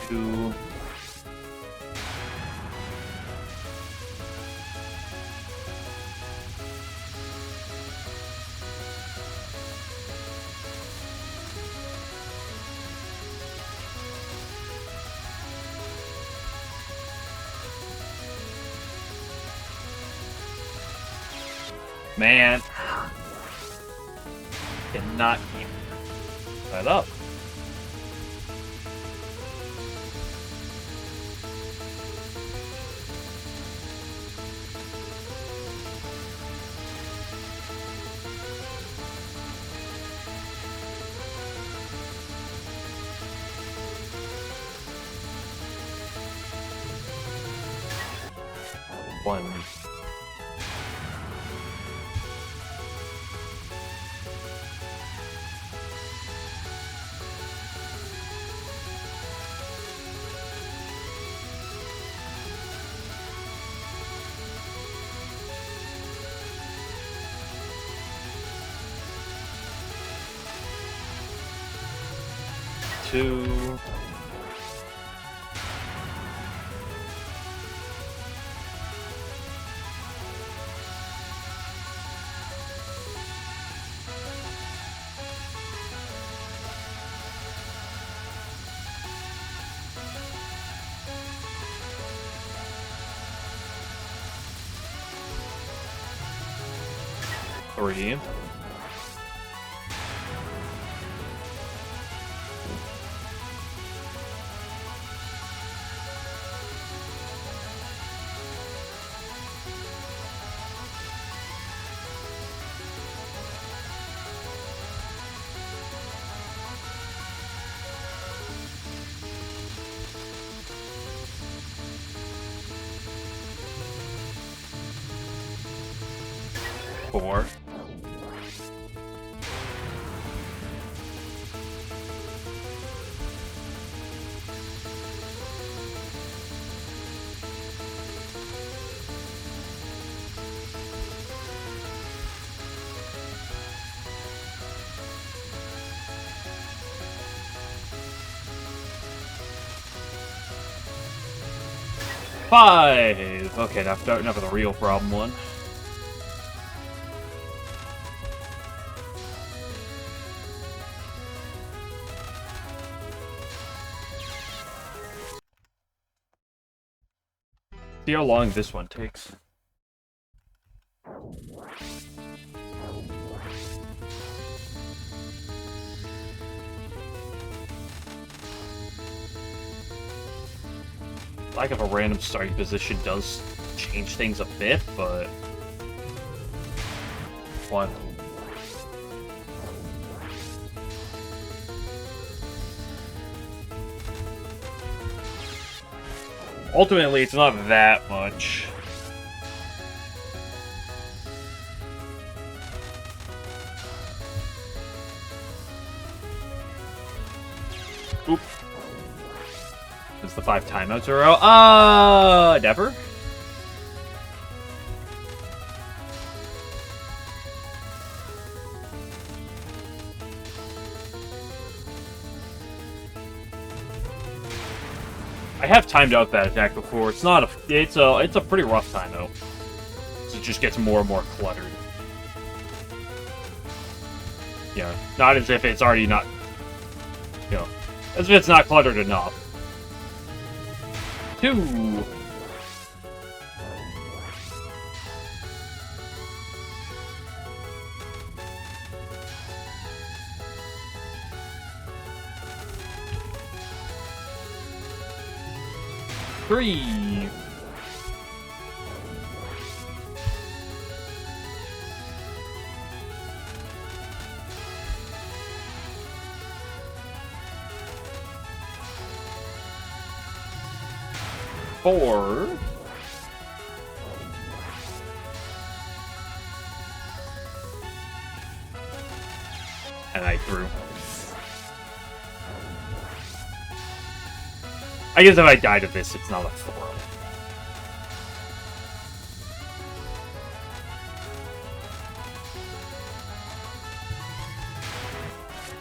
Two. Man. Cannot keep that up. One. Two. Three. Four. Five. Okay, now for the real problem one. See how long this one takes. Lack of a random starting position does change things a bit, but... One. Ultimately, it's not that much. Oop. Since the 5 timeouts are out. Never? I have timed out that attack before. It's not a. It's a pretty rough timeout. So it just gets more and more cluttered. Yeah, not as if it's already not. You know, as if it's not cluttered enough. 2. Three. Four. And I threw. I guess if I died of this, it's not a throw.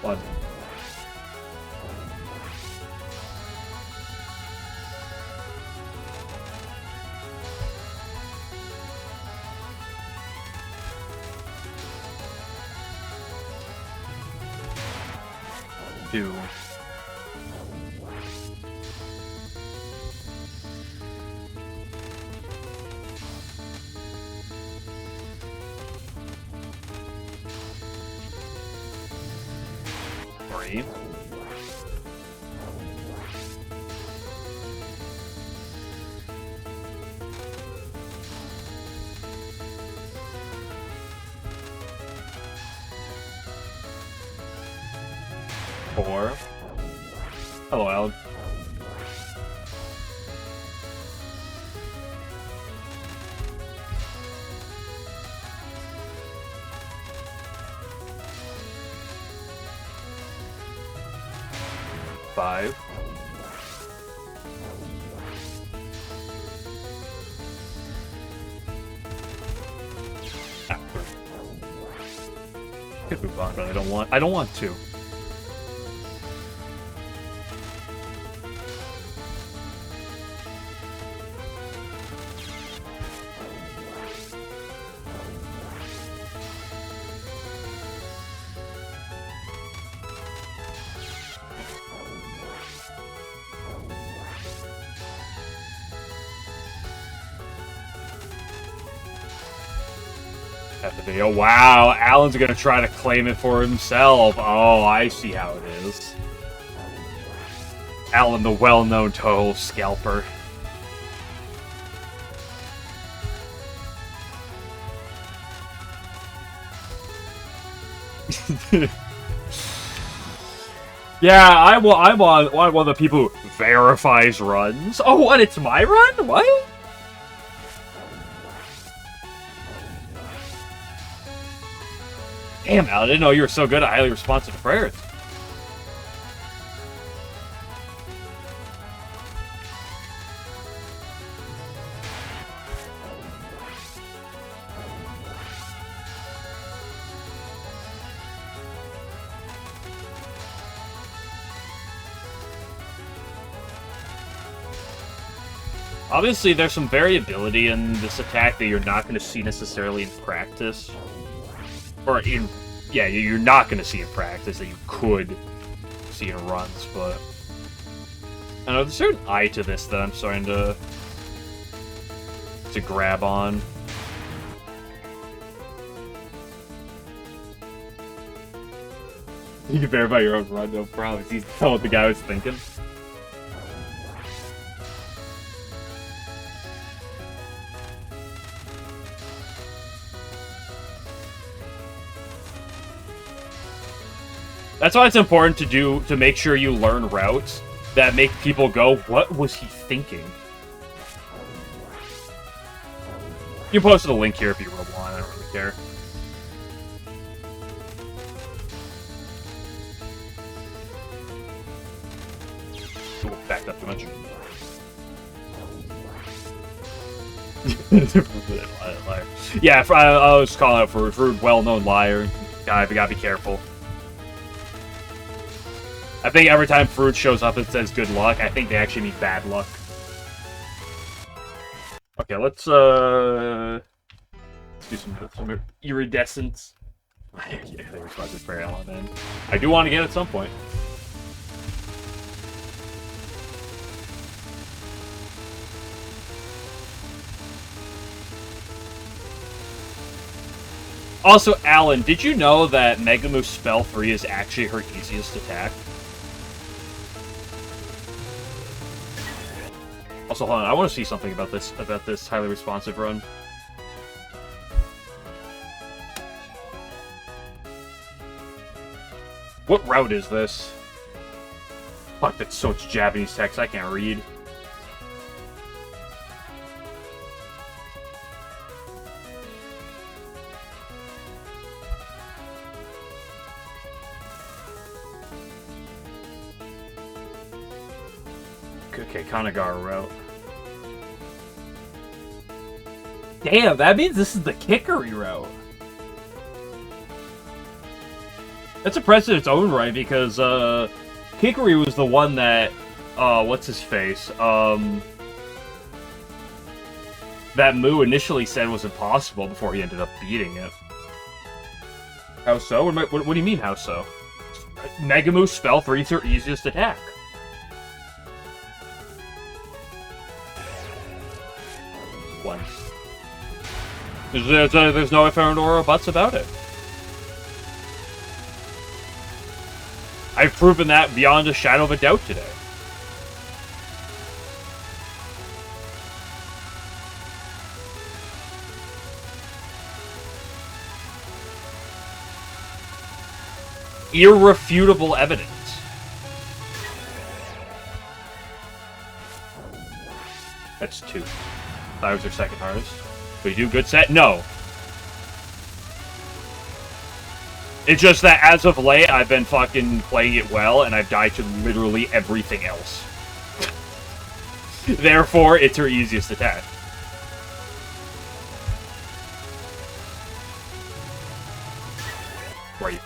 One. Two. 3. Four. Hello, Alan. Five. Could move on, but I don't want to. At the video. Wow, Alan's gonna try to claim it for himself. Oh, I see how it is. Alan, the well-known Touhou scalper. Yeah, I'm one of the people who verifies runs. Oh, what? It's my run? What? Damn, Al, I didn't know you were so good at highly responsive prayers. Obviously, there's some variability in this attack that you're not going to see necessarily in practice. Or in, yeah, you're not going to see in practice that you could see in runs, but I don't know, there's a certain eye to this that I'm starting to grab on. You can verify your own run, no problem. It's easy to tell what the guy was thinking. That's why it's important to make sure you learn routes that make people go, what was he thinking? You can post a link here if you really want, I don't really care. Ooh, backed up too much. Yeah, I was calling out for a well-known liar. Gotta be careful. I think every time Fruit shows up and says good luck, I think they actually mean bad luck. Okay, let's do some iridescence. Yeah, they responded for LNN. I do want to get at some point. Also, Alan, did you know that Mega Move Spell 3 is actually her easiest attack? Also, hold on, I want to see something about this highly responsive run. What route is this? Fuck, that's so much Japanese text I can't read. Okay, Kanagawa route. Damn, that means this is the Kikori route. That's impressive in its own right, because, Kikori was the one that, what's his face? That Moo initially said was impossible before he ended up beating it. How so? What do you mean, how so? Mega Moo Spell 3 is her easiest attack. One. There's no ifs, ands, or buts about it. I I've proven that beyond a shadow of a doubt today. Irrefutable evidence. That's 2. That was her second hardest. But you do good set? No. It's just that as of late, I've been fucking playing it well, and I've died to literally everything else. Therefore, it's her easiest attack. Right.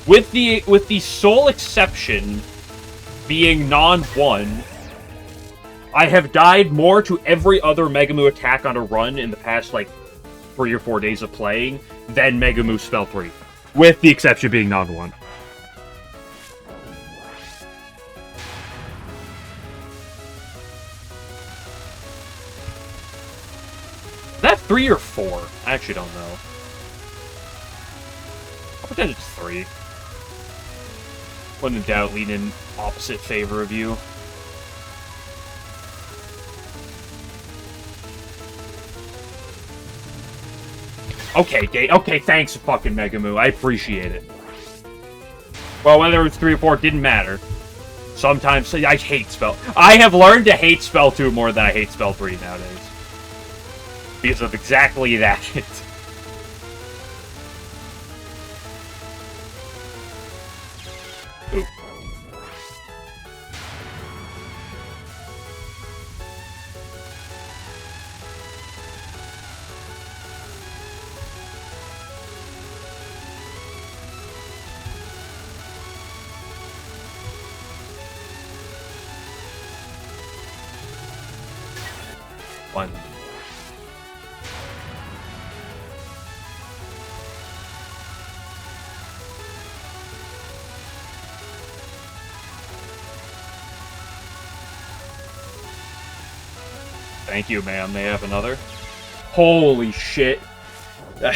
With the sole exception being non-1, I have died more to every other Megamoo attack on a run in the past, like, 3 or 4 days of playing than Megamoo Spell 3. With the exception being non-1. Is that 3 or 4? I actually don't know. I'll pretend it's 3. When in doubt, lean in opposite favor of you. Okay, okay, thanks, fucking Megamoo. I appreciate it. Well, whether it's 3 or 4, didn't matter. Sometimes, I hate Spell. I have learned to hate Spell 2 more than I hate Spell 3 nowadays. Because of exactly that. Ooh. One. Thank you, ma'am. May I have another? Holy shit. I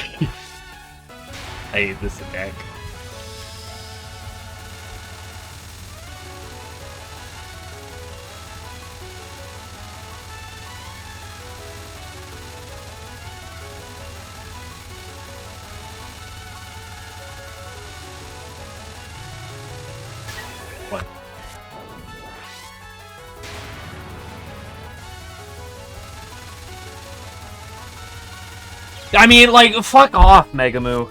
hate this attack. What? I mean, like, fuck off, Megamoo.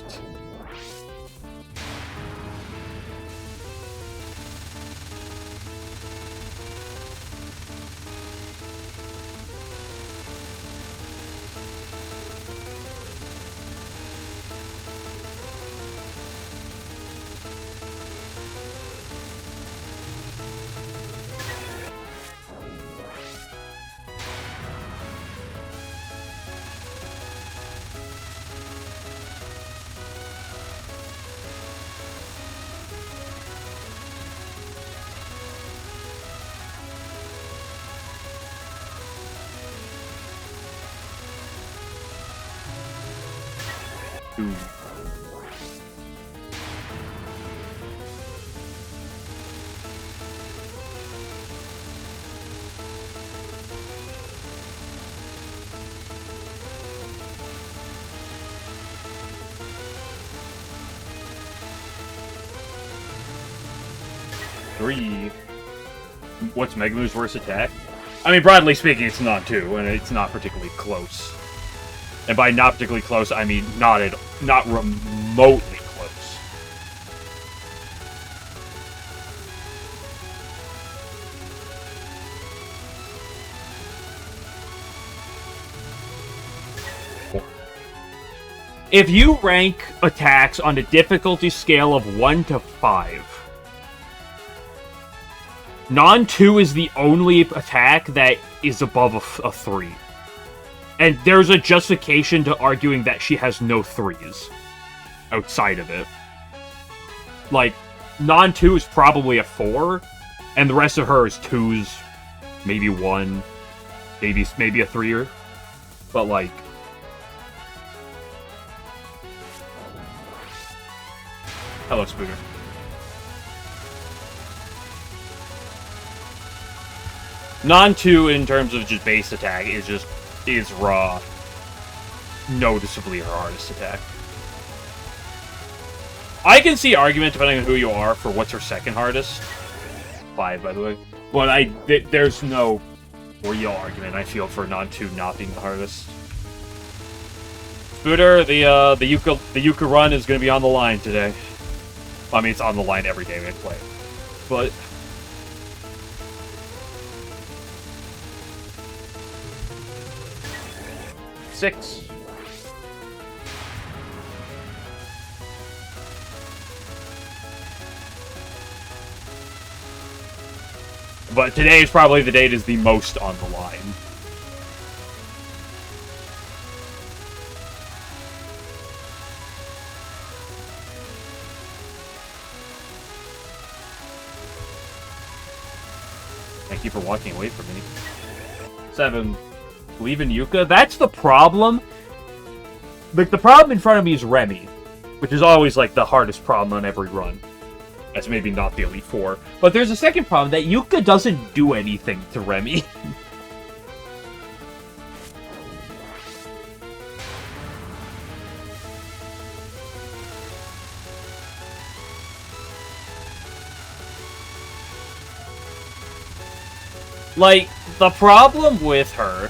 Ooh. Three. What's Megamoo's worst attack? I mean, broadly speaking, it's not 2, and it's not particularly close. And by not particularly close, I mean not remotely close. If you rank attacks on a difficulty scale of 1 to 5, non-2 is the only attack that is above a 3. And there's a justification to arguing that she has no 3s outside of it. Like, non-2 is probably a 4, and the rest of her is 2s, maybe 1, maybe a 3er. But, like... Hello, Spooner. Non-2 in terms of just base attack is raw. Noticeably her hardest attack. I can see argument, depending on who you are, for what's her second hardest. 5, by the way. But there's no real argument, I feel, for non-2 not being the hardest. Spooter, the Yuka run is going to be on the line today. I mean, it's on the line every day we play. But... Six. But today is probably the day it is the most on the line. Thank you for walking away from me. 7. Leaving Yuka? That's the problem. Like, the problem in front of me is Remy, which is always, like, the hardest problem on every run. That's maybe not the Elite Four. But there's a second problem, that Yuka doesn't do anything to Remy. Like, the problem with her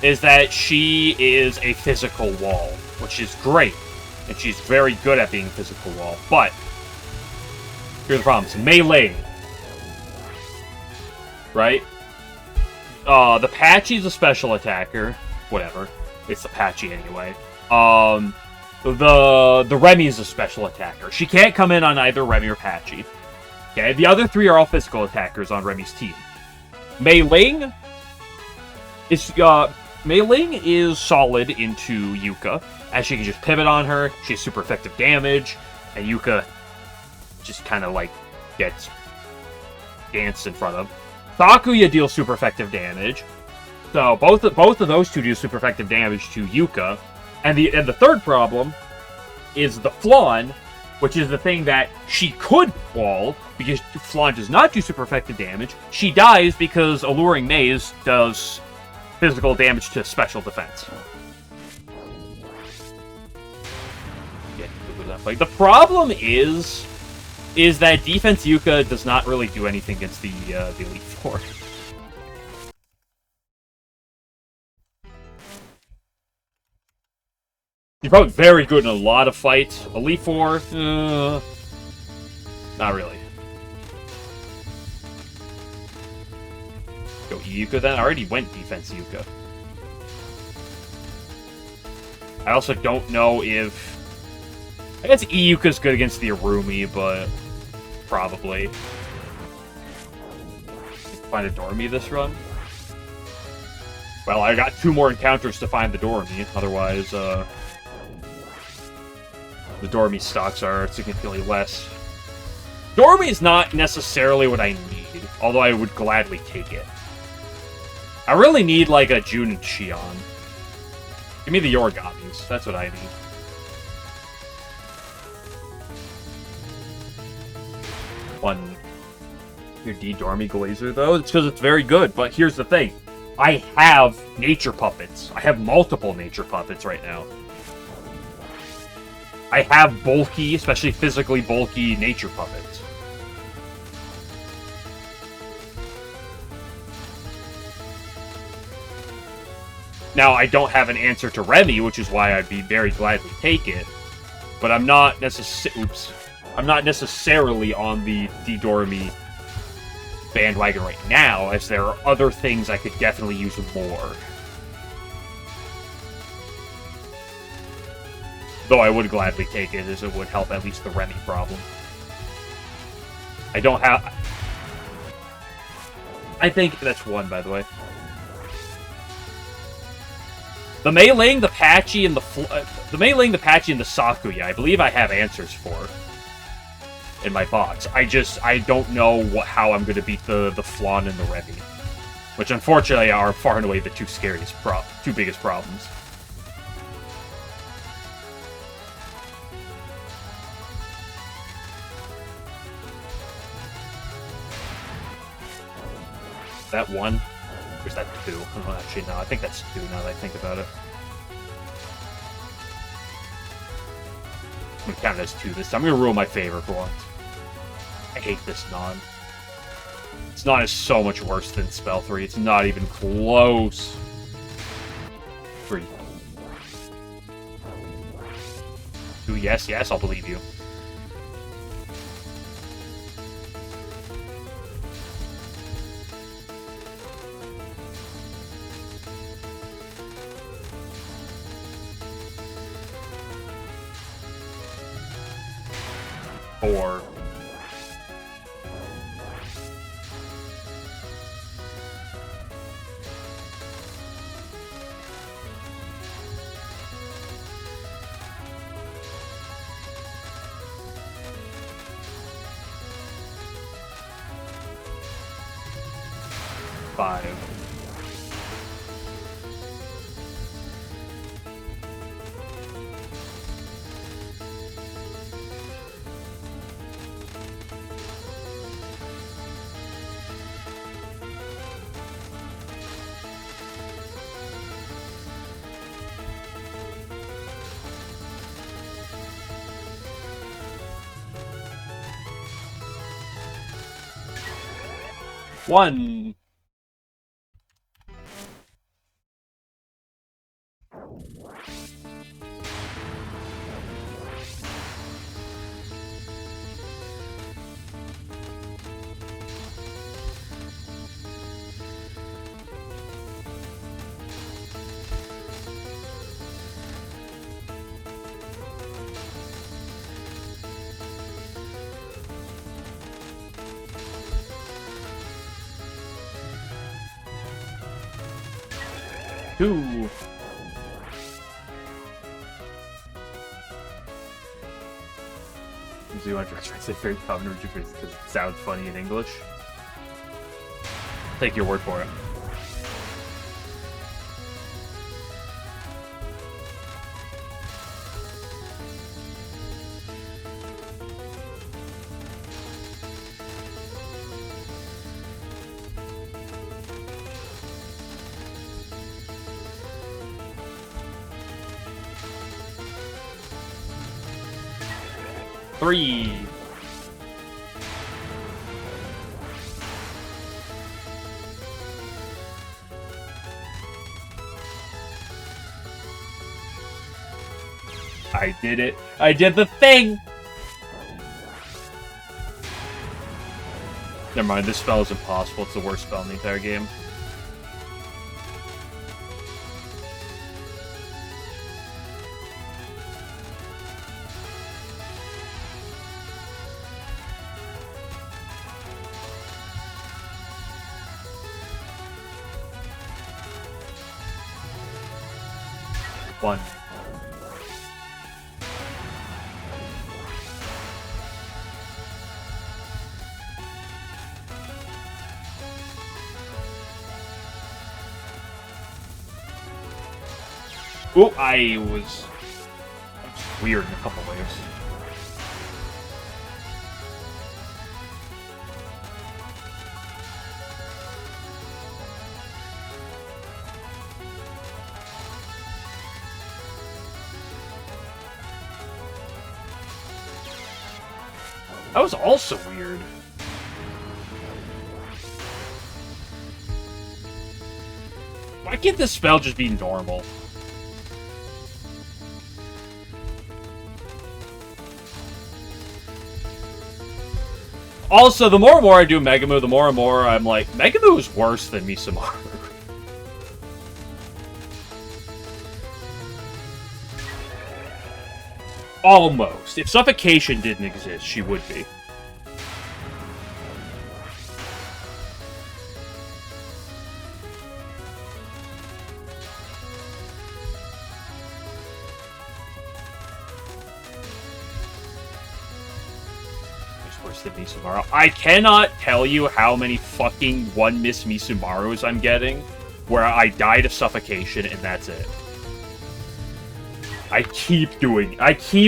is that she is a physical wall, which is great. And she's very good at being a physical wall. But, here's the problem. It's melee. Right? The Patchy's a special attacker. Whatever. It's the Patchy anyway. The Remy's a special attacker. She can't come in on either Remy or Patchy. Okay, the other 3 are all physical attackers on Remy's team. Mei Ling is solid into Yuka, as she can just pivot on her, she has super effective damage, and Yuka just kind of, like, gets danced in front of. Sakuya deals super effective damage, so both of those two do super effective damage to Yuka, and the third problem is the Flan, which is the thing that she could wall, because Flan does not do super effective damage. She dies because Alluring Maze does physical damage to special defense. Yeah, like, the problem is that defense Yuka does not really do anything against the Elite Four. She's probably very good in a lot of fights. Elite Four, not really. Go Yuka then? I already went defense Yuka. I also don't know if... I guess Yuka's good against the Arumi, but... probably. Find a Dormy this run? Well, I got 2 more encounters to find the Dormy, otherwise, the Dormy stocks are significantly less. Dormy is not necessarily what I need, although I would gladly take it. I really need, like, a Jun and Shion. Give me the Origamis. That's what I need. One. Your D-Dormy Glazer, though? It's because it's very good, but here's the thing. I have nature puppets. I have multiple nature puppets right now. I have bulky, especially physically bulky, nature puppets. Now, I don't have an answer to Remy, which is why I'd be very glad to take it. But I'm not necessarily on the D-Dormy bandwagon right now, as there are other things I could definitely use more. Though I would gladly take it, as it would help at least the Remy problem. I don't have... I think that's 1, by the way. The Mei Ling, the Patchy, and the Mei Ling, the Patchy, and the Sakuya, I believe I have answers for. in my box. I don't know how I'm going to beat the Flan and the Remy. Which, unfortunately, are far and away the two biggest problems. Is that one? Or is that two? Oh, actually, no. I think that's two now that I think about it. I'm going to count it as two this time. I'm going to rule my favor for once. I hate this non. This non is so much worse than Spell 3. It's not even close. 3. 2, yes, I'll believe you. Four. Five. One. Two. Do you want to try to say very common because it sounds funny in English? Take your word for it. Three. I did it. I did the thing! Never mind, this spell is impossible. It's the worst spell in the entire game. One. Oh, I was weird in a couple ways. That was also weird. Why can't this spell just be normal? Also, the more and more I do Mega Move, the more and more I'm like, Mega Move is worse than Misamaru. Almost. If Suffocation didn't exist, she would be. There's worse than Misumaru. I cannot tell you how many fucking one-miss Misumarus I'm getting, where I die to suffocation and that's it. I keep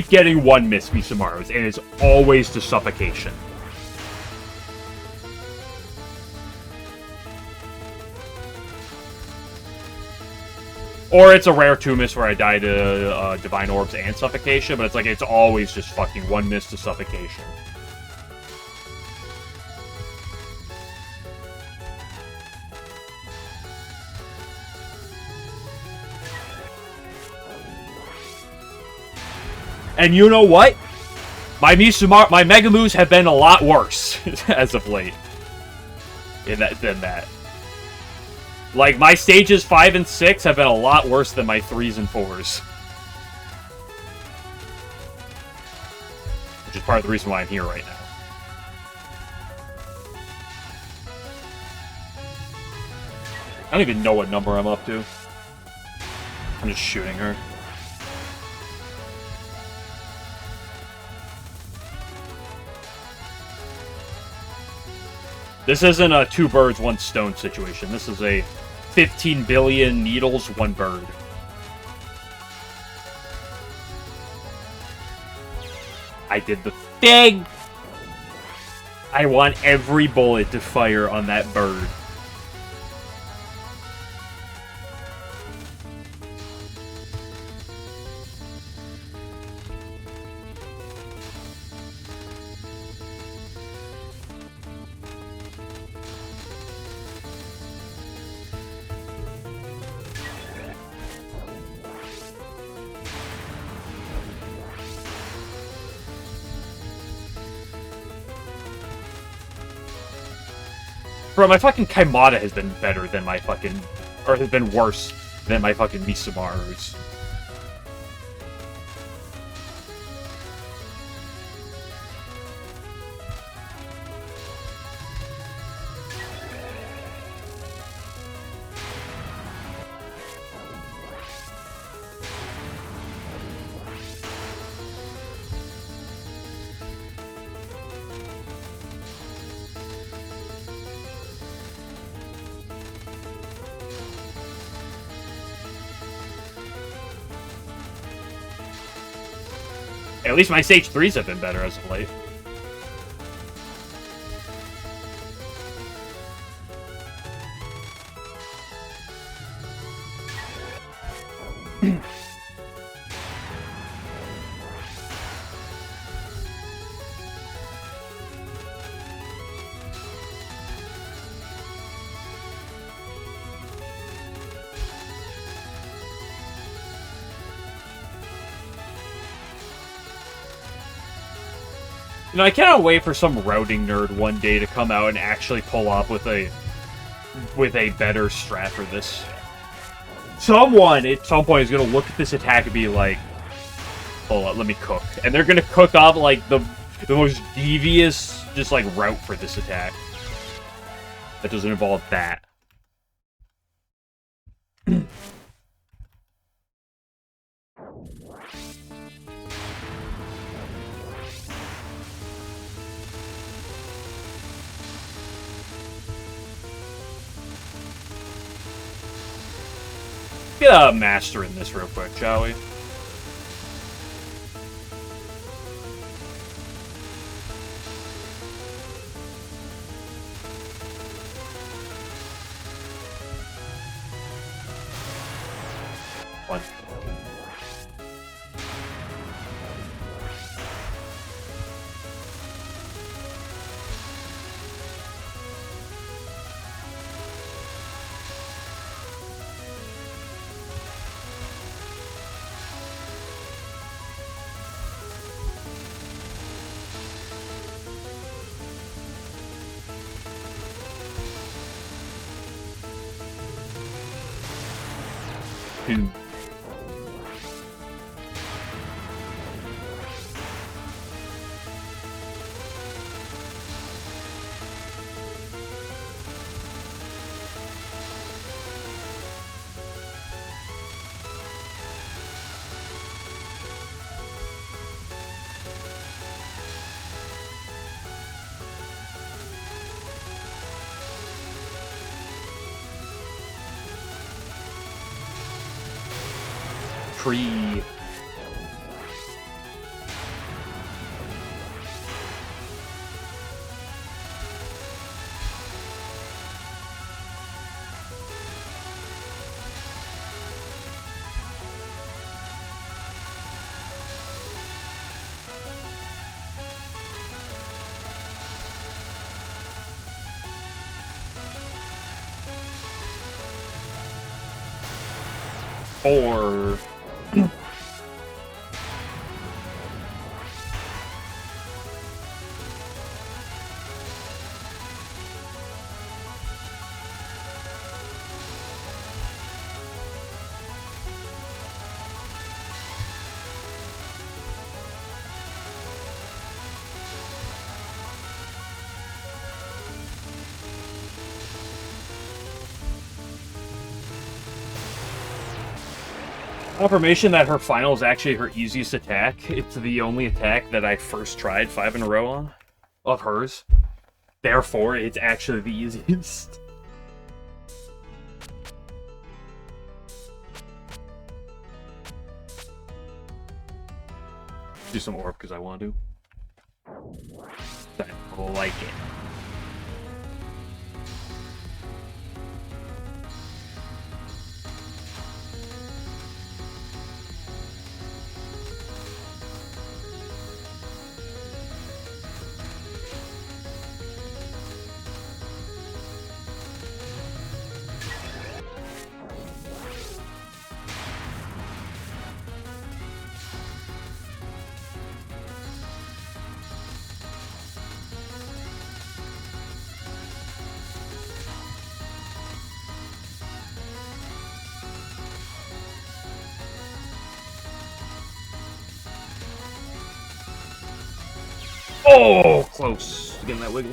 getting one-miss Misumarus, and it's always to suffocation. Or it's a rare 2-miss where I die to Divine Orbs and Suffocation, but it's always just fucking 1-miss to Suffocation. And you know what? My Mega Moves have been a lot worse as of late than that. Like, my stages 5 and 6 have been a lot worse than my 3s and 4s. Which is part of the reason why I'm here right now. I don't even know what number I'm up to. I'm just shooting her. This isn't a 2 birds, 1 stone situation. This is a 15 billion needles, 1 bird. I did the thing! I want every bullet to fire on that bird. Bro, my fucking Kaimata has been better than my fucking... Or has been worse than my fucking Misumarus. At least my Stage 3s have been better as of late. You know, I cannot wait for some routing nerd one day to come out and actually pull up with a better strat for this. Someone at some point is gonna look at this attack and be like, "Hold on, let me cook," and they're gonna cook up like the most devious just like route for this attack that doesn't involve that. Get a master in this real quick, shall we? One. Two. tree. Or confirmation that her final is actually her easiest attack. It's the only attack that I first tried 5 in a row on of hers. Therefore, it's actually the easiest. Do some orb because I want to. I like it. Oh, close to getting that wiggle.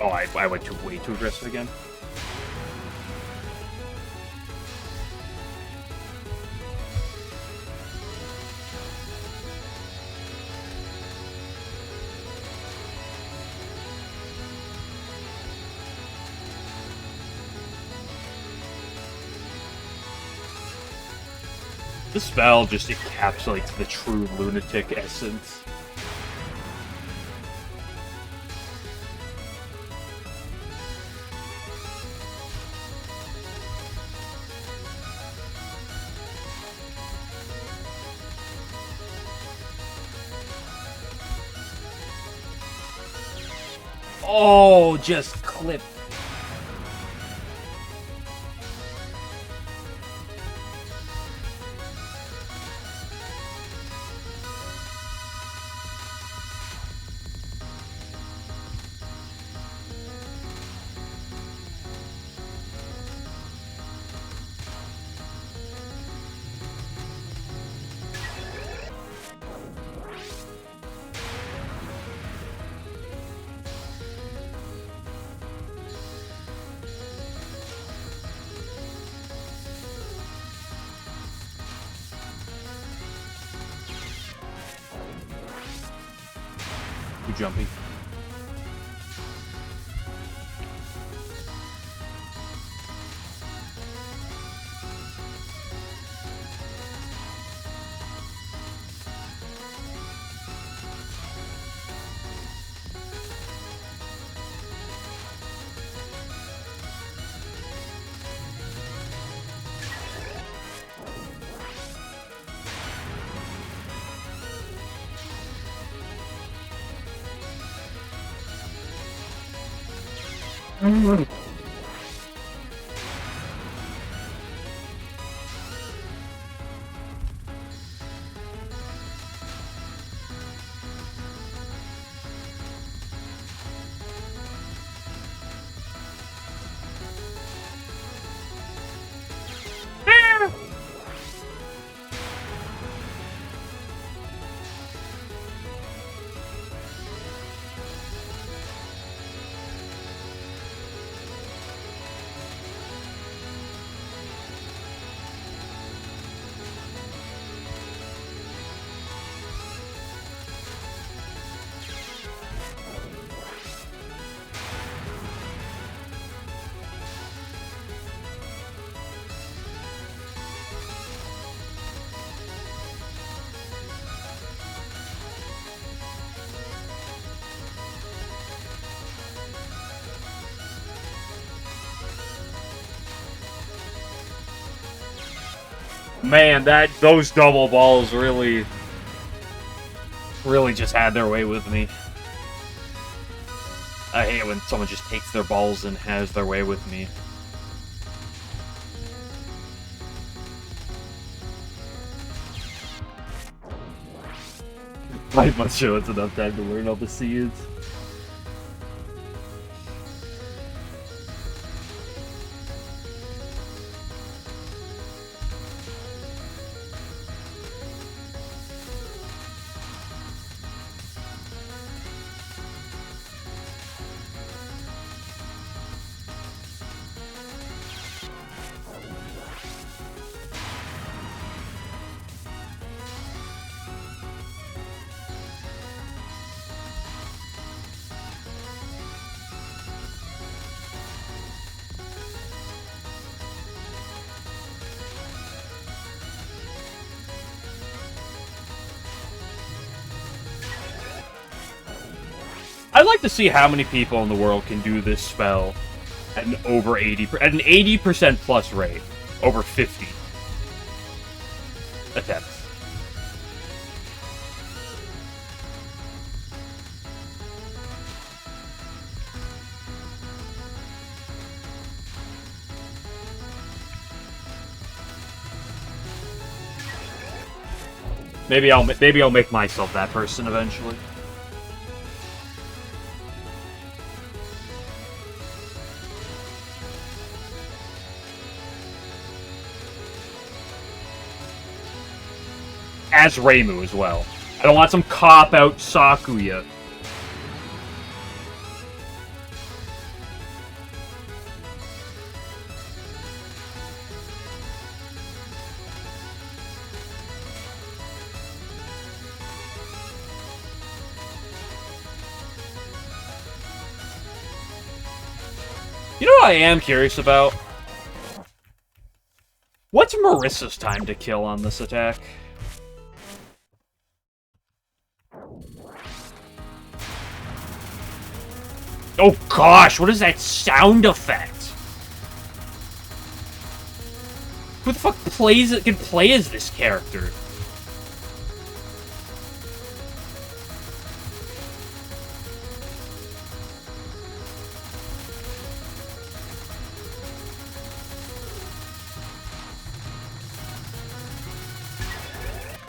Oh, I went way too aggressive again. This spell just encapsulates the true lunatic essence. Oh, just clip. Too jumpy. Man, those double balls really just had their way with me. I hate when someone just takes their balls and has their way with me. I'm not sure it's enough time to learn all the seeds. I'd like to see how many people in the world can do this spell at an over 80%, at an 80% plus rate, over 50 attempts. Maybe I'll make myself that person eventually. As Reimu as well. I don't want some cop-out Sakuya. You know what I am curious about? What's Marissa's time to kill on this attack? Oh gosh, what is that sound effect? Who the fuck can play as this character?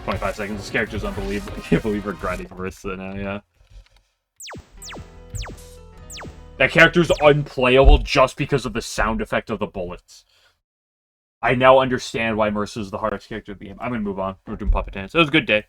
$25 This character's unbelievable. I can't believe we're grinding Marissa now, yeah. That character's unplayable just because of the sound effect of the bullets. I now understand why Marissa's the hardest character of the game. I'm gonna move on. We're doing Puppet Dance. It was a good day.